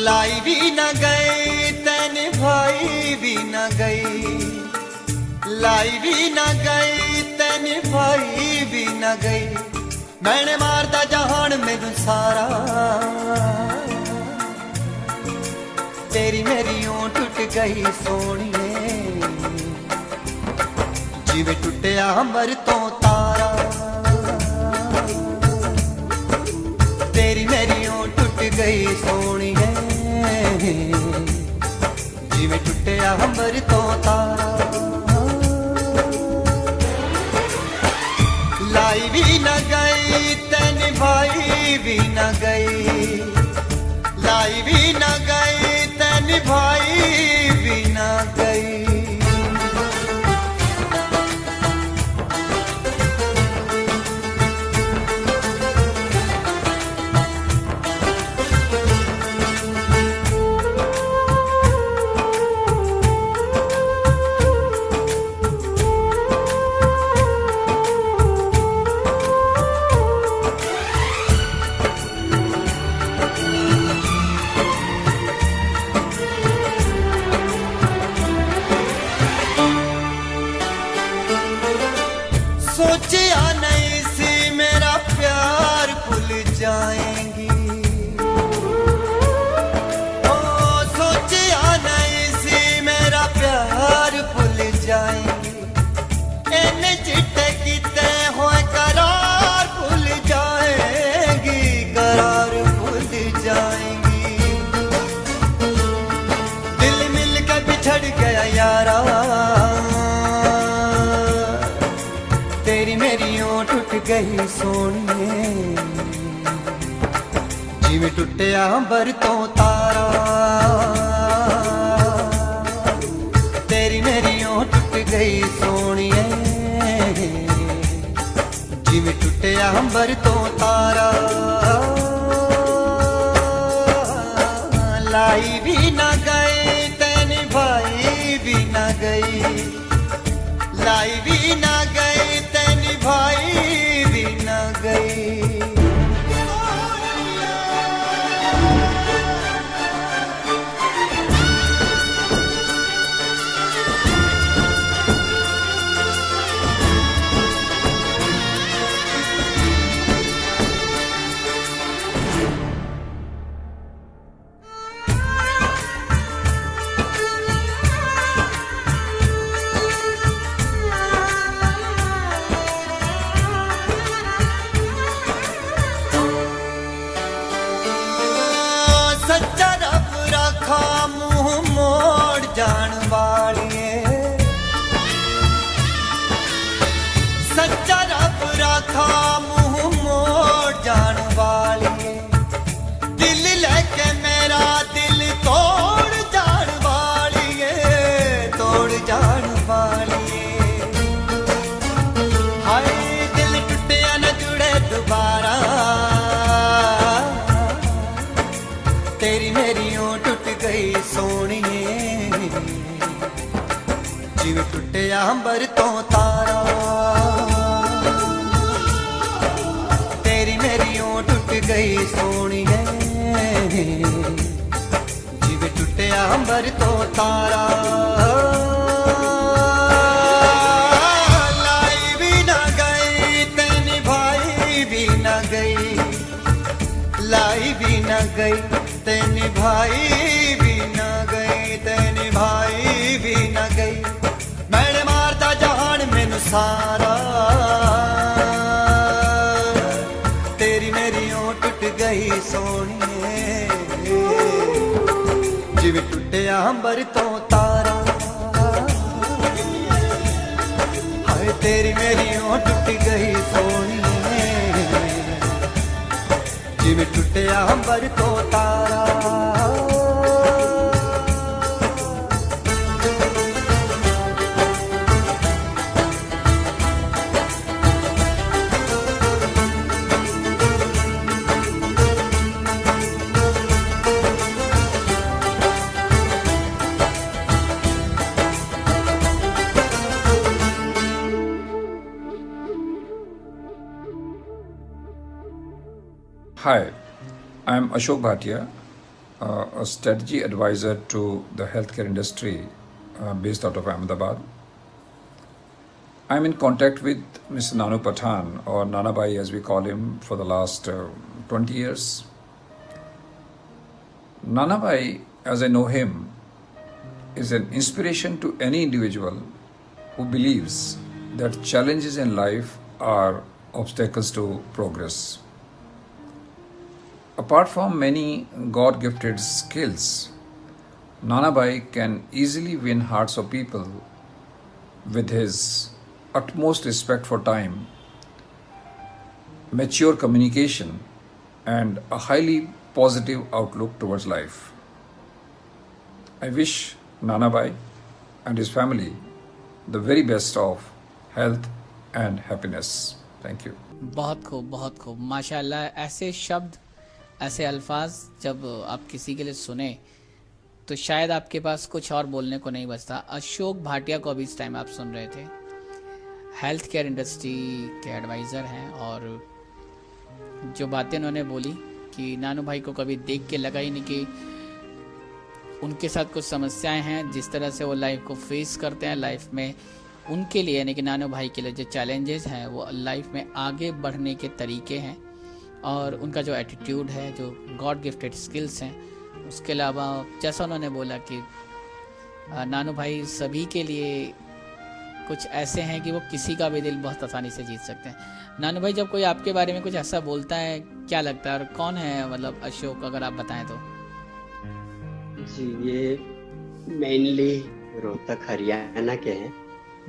लाई भी न गई तन भाई भी न गई, लाई भी न गई तन भाई भी न गई, मैंने मारदा जहान मैनू सारा, तेरी मेरी ऊं टुट गई सोनिए, जिवे टुटिया अंबर तो तारा, तेरी मेरी ऊं टुट गई सोनिए, जिवे टुटिया अंबर तो तारा। लाई भी न गई तन भाई भी न गई, लाई भी न गई तन भाई भी न गई। सोचा नहीं सी मेरा प्यार भूल जाएंगी, ओ सोचा नहीं सी मेरा प्यार भूल जाएंगी, इन चिट्टे किते हुए करार भूल जाएंगी, करार भूल जाएंगी। दिल मिल के बिछड़ गया यारा, तेरी मेरी ऊं टुट गई सोनिए, जिवे टुटिया अंबर तो तारा, तेरी मेरी ऊं टुट गई सोनिए, जिवे टुटिया अंबर तो तारा। लाई भी न गई तन भाई भी न गई, लाई भी न गई तन भाई भी न गई। था मुंह मोड़ जान वाली, दिल लेके मेरा दिल तोड़ जान वाली, तोड़ जान वाली। हाय दिल टूटिया न जुड़े दोबारा, तेरी मेरी ओं टूट गई सोनिए, जिवें टुटिया अंबर तो तारा, तेरी मेरी ओं टूट गई सोनिए, जिवें टुटिया अंबर तो तारा। लाई भी न गई ते निभाई भी न गई, लाई भी न गई ते निभाई भी न गई, ते निभाई भी न गई। मैंने मारता जहान मैनू सारा, तेरी मेरी ओं टूट गई सोनिए, जिवें टुटिया अंबर तो तारा। हाय तेरी मेरी ओं टूट गई सोनिए, जिवें टुटिया अंबर तो तारा। Hi, I'm Ashok Bhatia, a strategy advisor to the healthcare industry based out of Ahmedabad. I'm in contact with Mr. Nanu Pathan, or Nana Bhai as we call him, for the last 20 years. Nana Bhai, as I know him, is an inspiration to any individual who believes that challenges in life are obstacles to progress. Apart from many God-gifted skills, Nana Bhai can easily win hearts of people with his utmost respect for time, mature communication, and a highly positive outlook towards life. I wish Nana Bhai and his family the very best of health and happiness. Thank you. बहुत खूब माशाल्लाह। ऐसे शब्द, ऐसे अल्फाज जब आप किसी के लिए सुने तो शायद आपके पास कुछ और बोलने को नहीं बचता। अशोक भाटिया को अभी इस टाइम आप सुन रहे थे, हेल्थ केयर इंडस्ट्री के एडवाइज़र हैं, और जो बातें उन्होंने बोली कि नानू भाई को कभी देख के लगा ही नहीं कि उनके साथ कुछ समस्याएं हैं, जिस तरह से वो लाइफ को फेस करते हैं लाइफ में, उनके लिए यानी कि नानू भाई के लिए जो चैलेंजेस हैं वो लाइफ में आगे बढ़ने के तरीके हैं, और उनका जो एटीट्यूड है, जो गॉड गिफ्टेड स्किल्स हैं, उसके अलावा जैसा उन्होंने बोला कि नानू भाई सभी के लिए कुछ ऐसे हैं कि वो किसी का भी दिल बहुत आसानी से जीत सकते हैं। नानू भाई, जब कोई आपके बारे में कुछ ऐसा बोलता है क्या लगता है, और कौन है मतलब अशोक, अगर आप बताएं तो? जी, ये मेनली रोहतक हरियाणा के हैं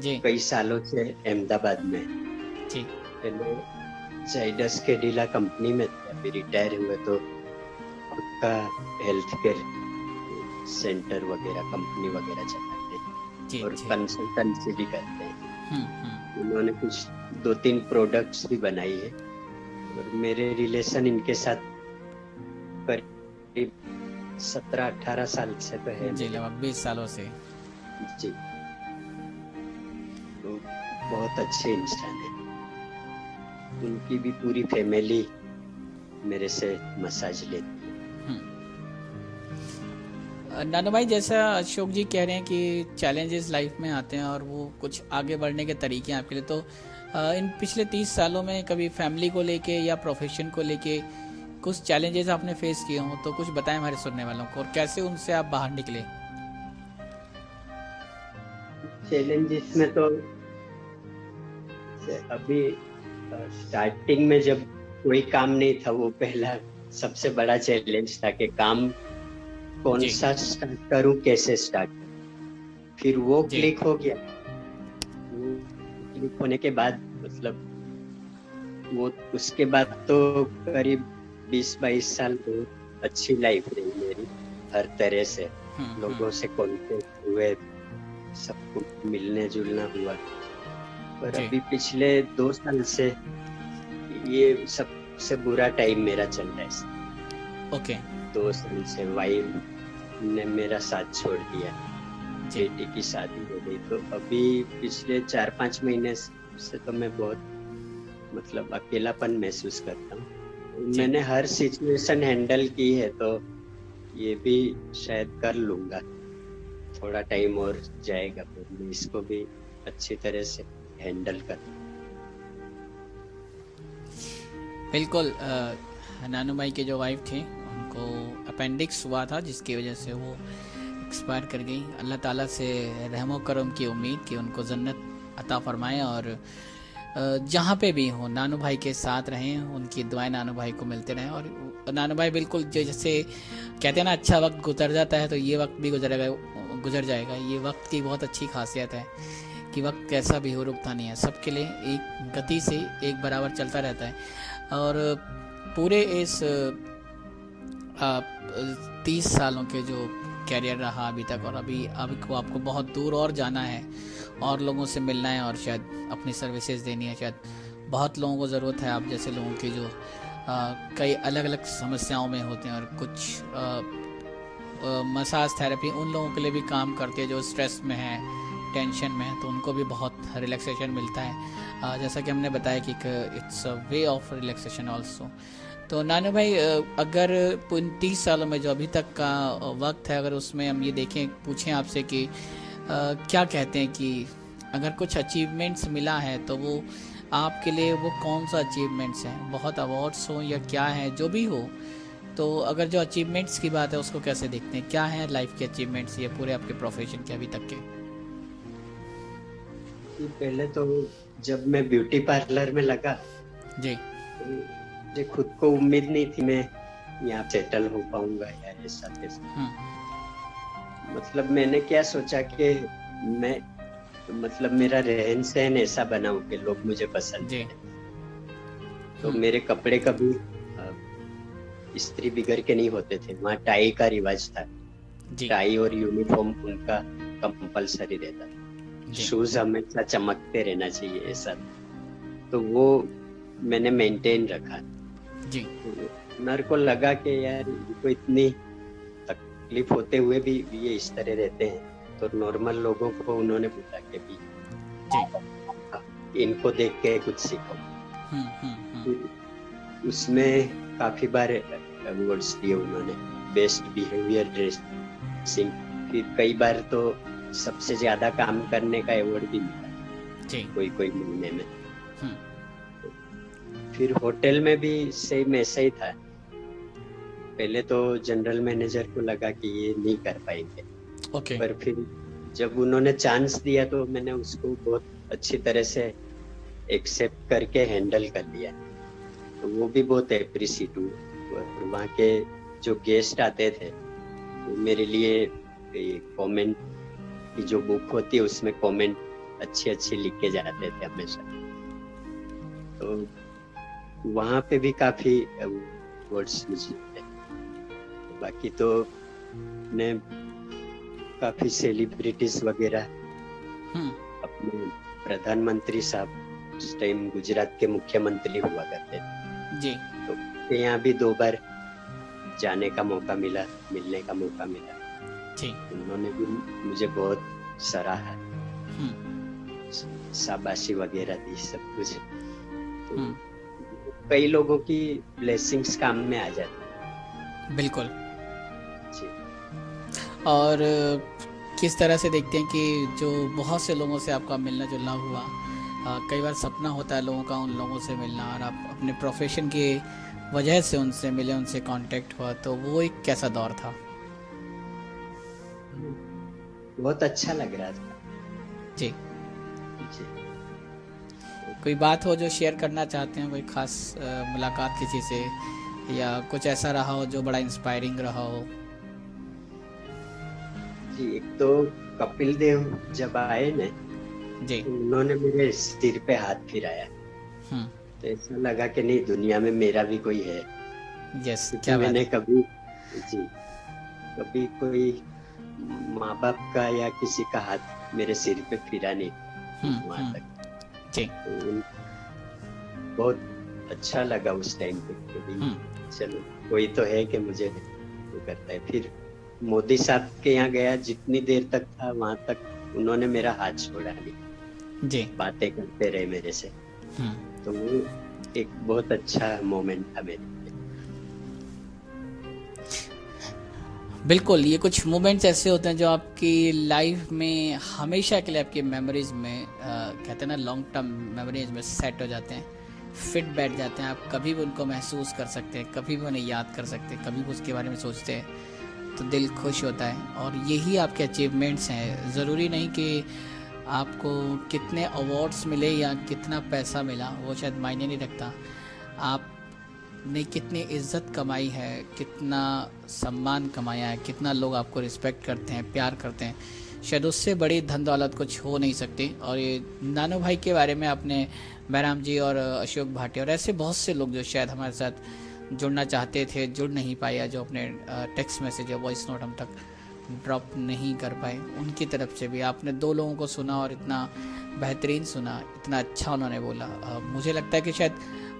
जी। कई सालों से अहमदाबाद में जी। पहले जाइडस के डीला कंपनी में थे, अभी रिटायर हुए तो खुद का हेल्थ केयर सेंटर वगैरह कंपनी वगैरह चलाते हैं जी, और जी। कंसल्टेंसी भी करते हैं। उन्होंने कुछ 2-3 प्रोडक्ट्स भी बनाई है, और मेरे रिलेशन इनके साथ करीब 17-18 साल से तो है जी, लगभग 20 सालों से। जी। तो बहुत अच्छे इंसान है, उनकी भी पूरी फैमिली मेरे से मसाज लेती है। नानू भाई, जैसा अशोक जी कह रहे हैं कि चैलेंजेस लाइफ में आते हैं और वो कुछ आगे बढ़ने के तरीके हैं आपके लिए, तो इन पिछले 30 सालों में कभी फैमिली को लेके या प्रोफेशन को लेके कुछ चैलेंजेस आपने फेस किए हों तो कुछ बताएं हमारे सुनने वालों को, और कैसे उनसे आप बाहर निकले? चैलेंजेस में तो अभी स्टार्टिंग में जब कोई काम नहीं था, वो पहला सबसे बड़ा चैलेंज था कि काम कौन सा स्टार्ट करूं, कैसे स्टार्ट करूं। फिर वो क्लिक हो गया। वो क्लिक होने के बाद मतलब वो उसके बाद तो करीब 20-22 साल बहुत अच्छी लाइफ रही मेरी, हर तरह से लोगों से कांटेक्ट हुए, सबको मिलने जुलना हुआ। पर जी। अभी पिछले 2 साल से ये सबसे बुरा टाइम मेरा चल रहा है। ओके 2 साल से वाइफ ने मेरा साथ छोड़ दिया, जी। बेटी की शादी हो गई, तो अभी पिछले 4-5 महीने से तो मैं बहुत मतलब अकेलापन महसूस करता हूँ। जी। मैंने हर सिचुएशन हैंडल की है, तो ये भी शायद कर लूंगा, थोड़ा टाइम और जाएगा, फिर मैं इसको भी अच्छी तरह से हैंडल कर। बिल्कुल नानू भाई के जो वाइफ थे उनको अपेंडिक्स हुआ था, जिसकी वजह से वो एक्सपायर कर गई। अल्लाह ताला से रहमो करम की उम्मीद कि उनको जन्नत अता फरमाए, और जहाँ पे भी हो नानू भाई के साथ रहें, उनकी दुआएं नानू भाई को मिलते रहें। और नानू भाई बिल्कुल जैसे कहते हैं ना, अच्छा वक्त गुजर जाता है तो ये वक्त भी गुजर जाएगा। ये वक्त की बहुत अच्छी खासियत है कि वक्त कैसा भी हो रुकता नहीं है, सबके लिए एक गति से एक बराबर चलता रहता है। और पूरे इस 30 सालों के जो कैरियर रहा अभी तक, और अभी को आपको बहुत दूर और जाना है और लोगों से मिलना है, और शायद अपनी सर्विसेज देनी है। शायद बहुत लोगों को ज़रूरत है आप जैसे लोगों की जो कई अलग अलग समस्याओं में होते हैं, और कुछ मसाज थेरेपी उन लोगों के लिए भी काम करती है जो स्ट्रेस में है, टेंशन में है, तो उनको भी बहुत रिलैक्सेशन मिलता है। जैसा कि हमने बताया कि it's a way of relaxation also. तो नानू भाई अगर 30 सालों में जो अभी तक का वक्त है, अगर उसमें हम ये देखें, पूछें आपसे कि क्या कहते हैं कि अगर कुछ अचीवमेंट्स मिला है तो वो आपके लिए वो कौन सा अचीवमेंट्स हैं? बहुत अवार्ड्स हो या क्या है, जो भी हो, तो अगर जो अचीवमेंट्स की बात है उसको कैसे देखते हैं? क्या है लाइफ के अचीवमेंट्स ये पूरे आपके प्रोफेशन के अभी तक के? पहले तो जब मैं ब्यूटी पार्लर में लगा जी। तो मुझे खुद को उम्मीद नहीं थी मैं यहाँ सेटल हो पाऊंगा या ऐसा कैसा। मतलब मैंने क्या सोचा कि मैं मतलब मेरा रहन सहन ऐसा बनाऊं कि लोग मुझे पसंद जी। तो मेरे कपड़े कभी इस्त्री बिगड़ के नहीं होते थे। वहाँ टाई का रिवाज था, जी। टाई और यूनिफॉर्म उनका कंपलसरी रहता था। जी। शूज हमेशा चमकते रहना चाहिए ऐसा, तो वो मैंने मेंटेन रखा। जी। तो मेरे को लगा कि यार इनको इतनी तकलीफ होते हुए भी ये इस तरह रहते हैं, तो नॉर्मल लोगों को उन्होंने बोला कि भी जी। इनको देख के कुछ सीखो। फिर उसमें काफी बार अवार्ड्स दिए उन्होंने, बेस्ट बिहेवियर ड्रेसिंग, फिर कई बार तो सबसे ज्यादा काम करने का अवार्ड भी मिला जी। कोई महीने में। फिर होटल में भी सेम ऐसा ही था। पहले तो जनरल मैनेजर को लगा कि ये नहीं कर पाएंगे, ओके। पर फिर जब उन्होंने चांस दिया तो मैंने उसको बहुत अच्छी तरह से एक्सेप्ट करके हैंडल कर लिया, तो वो भी बहुत एप्रिशिएट हुआ। और वहाँ के जो गेस्ट आते थे वो मेरे लिए कमेंट की जो बुक होती है उसमें कमेंट अच्छी लिख के जाते थे हमेशा, तो वहाँ पे भी काफी वर्ड्स मुझे मिले। बाकी तो ने काफी सेलिब्रिटीज वगैरह, अपने प्रधानमंत्री साहब उस टाइम गुजरात के मुख्यमंत्री हुआ करते थे जी। तो यहाँ भी 2 बार जाने का मौका मिला, मिलने का मौका मिला जी। उन्होंने भी मुझे बहुत सराहा, शाबाशी वगैरह दी, सब कुछ। तो कई लोगों की ब्लेसिंग्स काम में आ जाती। बिल्कुल। जी। और किस तरह से देखते हैं कि जो बहुत से लोगों से आपका मिलना जुलना हुआ, कई बार सपना होता है लोगों का उन लोगों से मिलना, और आप अपने प्रोफेशन की वजह से उनसे मिले, उनसे कांटेक्ट हुआ, तो वो एक कैसा दौर था? बहुत अच्छा लग रहा था जी। जी। कोई बात हो जो शेयर करना चाहते हैं, कोई खास मुलाकात किसी से, या कुछ ऐसा रहा हो जो बड़ा इंस्पायरिंग रहा हो? जी, एक तो कपिल देव जब आए ना, जी। उन्होंने मेरे सिर पे हाथ फिराया, तो ऐसा लगा कि नहीं, दुनिया में मेरा भी कोई है। यस, क्योंकि क्या बात मैंने है। कभी कोई माँ बाप का या किसी का हाथ मेरे सिर पे फिरा नहीं वहां हम्म, तक। जी। तो बहुत अच्छा लगा उस टाइम पे कि भी हम्म, चलो कोई तो है कि मुझे वो करता है। फिर मोदी साहब के यहाँ गया, जितनी देर तक था वहां तक उन्होंने मेरा हाथ छोड़ा नहीं, जी। बातें करते रहे मेरे से। हम्म, तो वो एक बहुत अच्छा मोमेंट था मेरे लिए। बिल्कुल, ये कुछ मोमेंट्स ऐसे होते हैं जो आपकी लाइफ में हमेशा के लिए आपकी मेमोरीज में कहते हैं ना, लॉन्ग टर्म मेमोरीज में सेट हो जाते हैं, फिट बैठ जाते हैं। आप कभी भी उनको महसूस कर सकते हैं, कभी भी उन्हें याद कर सकते हैं, कभी भी उसके बारे में सोचते हैं तो दिल खुश होता है। और यही आपके अचीवमेंट्स हैं। ज़रूरी नहीं कि आपको कितने अवार्ड्स मिले या कितना पैसा मिला, वो शायद मायने नहीं रखता। आपने कितनी इज्जत कमाई है, कितना सम्मान कमाया है, कितना लोग आपको रिस्पेक्ट करते हैं, प्यार करते हैं, शायद उससे बड़ी धन दौलत कुछ हो नहीं सकती। और ये नानू भाई के बारे में आपने बैराम जी और अशोक भाटिया और ऐसे बहुत से लोग जो शायद हमारे साथ जुड़ना चाहते थे, जुड़ नहीं पाए, या जो अपने टेक्स्ट मैसेज या वॉइस नोट हम तक ड्रॉप नहीं कर पाए, उनकी तरफ से भी आपने दो लोगों को सुना और इतना बेहतरीन सुना, इतना अच्छा उन्होंने बोला। मुझे लगता है कि शायद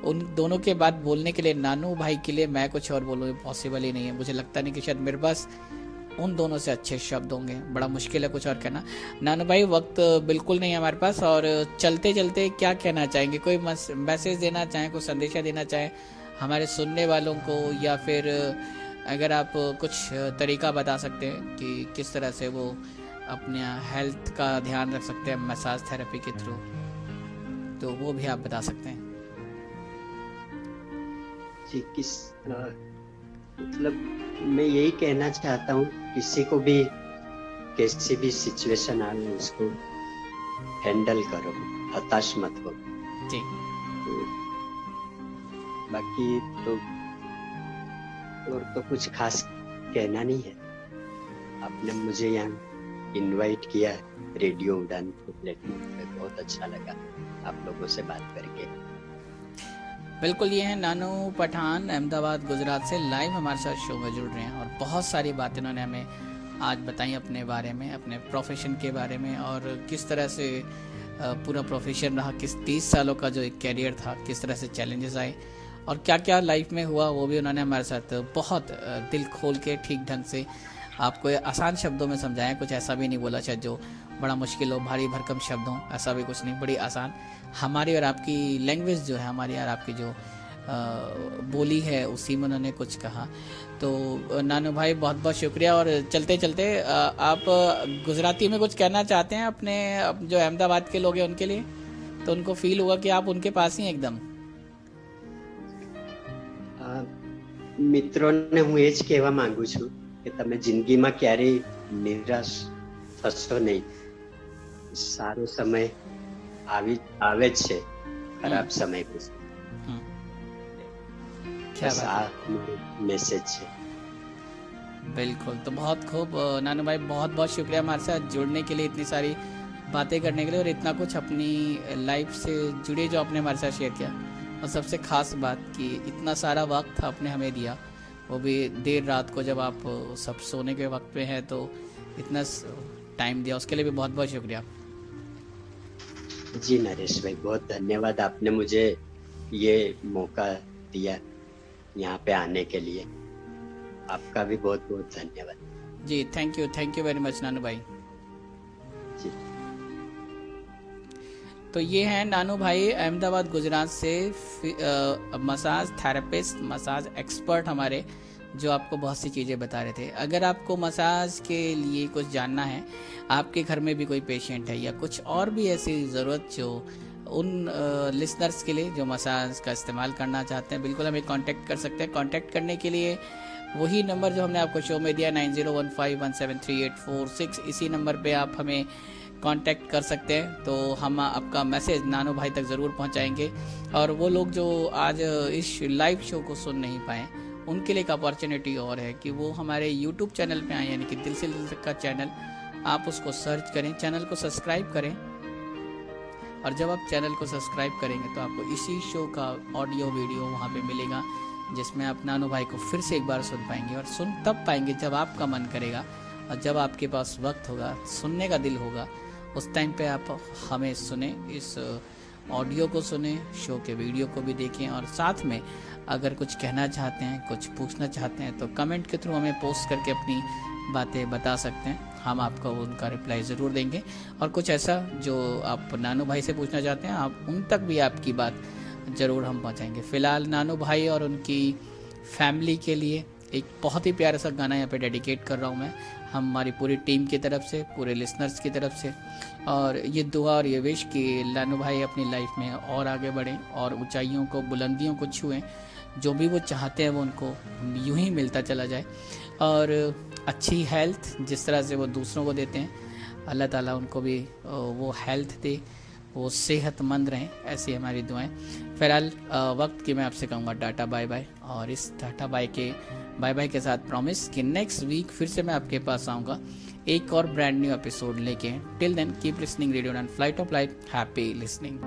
उन दोनों के बाद बोलने के लिए, नानू भाई के लिए मैं कुछ और बोलूँ पॉसिबल ही नहीं है। मुझे लगता नहीं कि शायद मेरे पास उन दोनों से अच्छे शब्द होंगे। बड़ा मुश्किल है कुछ और कहना। नानू भाई, वक्त बिल्कुल नहीं है हमारे पास, और चलते चलते क्या कहना चाहेंगे? कोई मैसेज देना चाहें, कोई संदेशा देना चाहें हमारे सुनने वालों को, या फिर अगर आप कुछ तरीका बता सकते हैं कि किस तरह से वो अपने हेल्थ का ध्यान रख सकते हैं मसाज थेरेपी के थ्रू, तो वो भी आप बता सकते हैं। जी, मतलब मैं यही कहना चाहता हूँ, किसी को भी कैसी भी सिचुएशन आए उसको हैंडल करो, हताश मत हो। जी। तो बाकी तो और तो कुछ खास कहना नहीं है। आपने मुझे यहाँ इनवाइट किया रेडियो उड़ान के प्लेटफॉर्म पे, बहुत अच्छा लगा आप लोगों से बात करके। बिल्कुल, ये है नानू पठान, अहमदाबाद गुजरात से लाइव हमारे साथ शो में जुड़ रहे हैं, और बहुत सारी बातें उन्होंने हमें आज बताई अपने बारे में, अपने प्रोफेशन के बारे में, और किस तरह से पूरा प्रोफेशन रहा, किस 30 सालों का जो एक कैरियर था, किस तरह से चैलेंजेस आए और क्या क्या लाइफ में हुआ, वो भी उन्होंने हमारे साथ बहुत दिल खोल के ठीक ढंग से आपको आसान शब्दों में समझाया। कुछ ऐसा भी नहीं बोला शायद जो बड़ा मुश्किल हो, भारी भरकम शब्द हो, ऐसा भी कुछ नहीं, बड़ी आसान। हमारी और आपकी लैंग्वेज जो है, हमारी और आपकी जो बोली है, उसी में उन्होंने कुछ कहा। तो नानू भाई, बहुत बहुत शुक्रिया। और चलते चलते आप गुजराती में कुछ कहना चाहते हैं अपने जो अहमदाबाद के लोग हैं उनके लिए? तो उनको फील हुआ कि आप उनके पास ही एकदम। મિત્રોને હું એ જ કહેવા માંગુ છું કે તમે જિંદગીમાં ક્યારેય નિરાશ થશો નહીં. સારો સમય આવે જ છે, ખરાબ સમય પછી. क्या બસ बात આ મેસેજ છે. बिल्कुल, तो बहुत खूब नानू भाई, बहुत बहुत शुक्रिया हमारे साथ जुड़ने के लिए, इतनी सारी बातें करने के लिए, और इतना कुछ अपनी लाइफ से जुड़े जो आपने हमारे साथ शेयर किया। और सबसे ख़ास बात कि इतना सारा वक्त आपने हमें दिया, वो भी देर रात को जब आप सब सोने के वक्त पे हैं, तो इतना टाइम दिया, उसके लिए भी बहुत बहुत शुक्रिया। जी नरेश भाई, बहुत धन्यवाद, आपने मुझे ये मौका दिया यहाँ पे आने के लिए. आपका भी बहुत बहुत धन्यवाद. जी, थैंक यू वेरी मच नानू भाई. जी. तो ये हैं नानू भाई, अहमदाबाद गुजरात से मसाज थेरेपिस्ट, मसाज एक्सपर्ट हमारे, जो आपको बहुत सी चीज़ें बता रहे थे. अगर आपको मसाज के लिए कुछ जानना है, आपके घर में भी कोई पेशेंट है या कुछ और भी ऐसी ज़रूरत जो उन लिसनर्स के लिए जो मसाज का इस्तेमाल करना चाहते हैं, बिल्कुल हमें कांटेक्ट कर सकते हैं. कांटेक्ट करने के लिए वही नंबर जो हमने आपको शो में दिया, 9015173846, इसी नंबर पे आप हमें कांटेक्ट कर सकते हैं. तो हम आपका मैसेज नानू भाई तक ज़रूर पहुंचाएंगे. और वो लोग जो आज इस लाइव शो को सुन नहीं पाए, उनके लिए एक अपॉर्चुनिटी और है कि वो हमारे यूट्यूब चैनल पे आए, यानी कि दिल से दिल तक का चैनल, आप उसको सर्च करें, चैनल को सब्सक्राइब करें, और जब आप चैनल को सब्सक्राइब करेंगे तो आपको इसी शो का ऑडियो वीडियो वहाँ पे मिलेगा, जिसमें आप नानू भाई को फिर से एक बार सुन पाएंगे। और सुन तब पाएंगे जब आपका मन करेगा और जब आपके पास वक्त होगा, सुनने का दिल होगा, उस टाइम पे आप हमें सुने, इस ऑडियो को सुने, शो के वीडियो को भी देखें। और साथ में अगर कुछ कहना चाहते हैं, कुछ पूछना चाहते हैं तो कमेंट के थ्रू हमें पोस्ट करके अपनी बातें बता सकते हैं, हम आपको उनका रिप्लाई ज़रूर देंगे। और कुछ ऐसा जो आप नानू भाई से पूछना चाहते हैं, आप उन तक भी आपकी बात ज़रूर हम पहुंचाएंगे। फ़िलहाल नानू भाई और उनकी फैमिली के लिए एक बहुत ही प्यारा सा गाना यहाँ पे डेडिकेट कर रहा हूँ मैं, हमारी पूरी टीम की तरफ से, पूरे लिसनर्स की तरफ से। और ये दुआ और ये विश कि नानू भाई अपनी लाइफ में और आगे बढ़ें और ऊंचाइयों को, बुलंदियों को छुएं, जो भी वो चाहते हैं वो उनको यूं ही मिलता चला जाए। और अच्छी हेल्थ जिस तरह से वो दूसरों को देते हैं, अल्लाह ताला उनको भी वो हेल्थ दे, वो सेहतमंद रहें, ऐसी हमारी दुआएं। फिलहाल वक्त की मैं आपसे कहूँगा टाटा बाय बाय, और इस टाटा बाय के साथ प्रॉमिस कि नेक्स्ट वीक फिर से मैं आपके पास आऊँगा एक और ब्रांड न्यू एपिसोड लेके। Till then keep listening radio and flight of life, happy listening.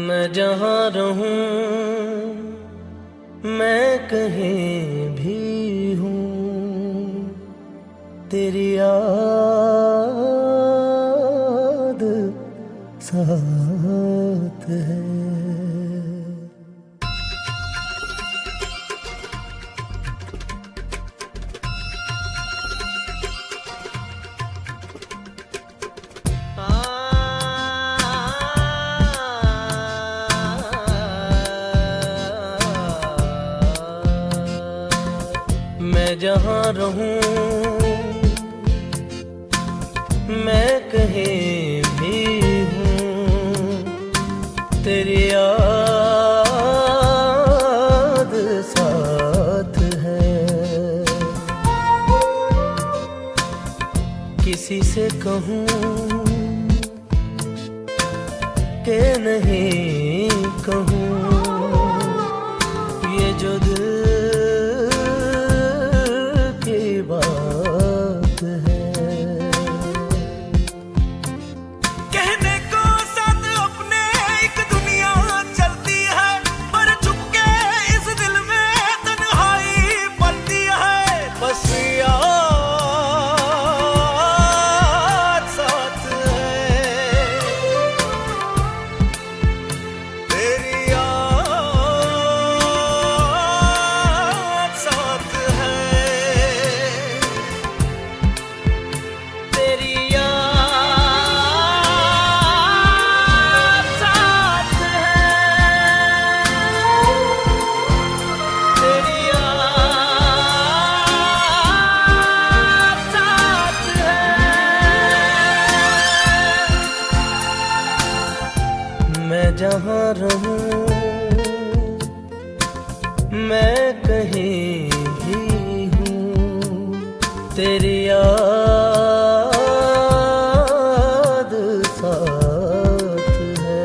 मैं जहाँ रहूं, मैं कहीं भी हूँ, तेरी याद साथ है। मैं जहाँ रहूं, मैं कहीं भी हूँ, तेरी याद साथ है। किसी से कहूँ कि नहीं कहूँ, ये जो दिल बात है। कहने को साथ अपने एक दुनिया चलती है, पर चुपके इस दिल में तन्हाई पलती है। बस याद साथ है, तेरी याद साथ है। मैं जहाँ रहूं, मैं कहीं भी हूँ, तेरी याद साथ है।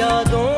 यादों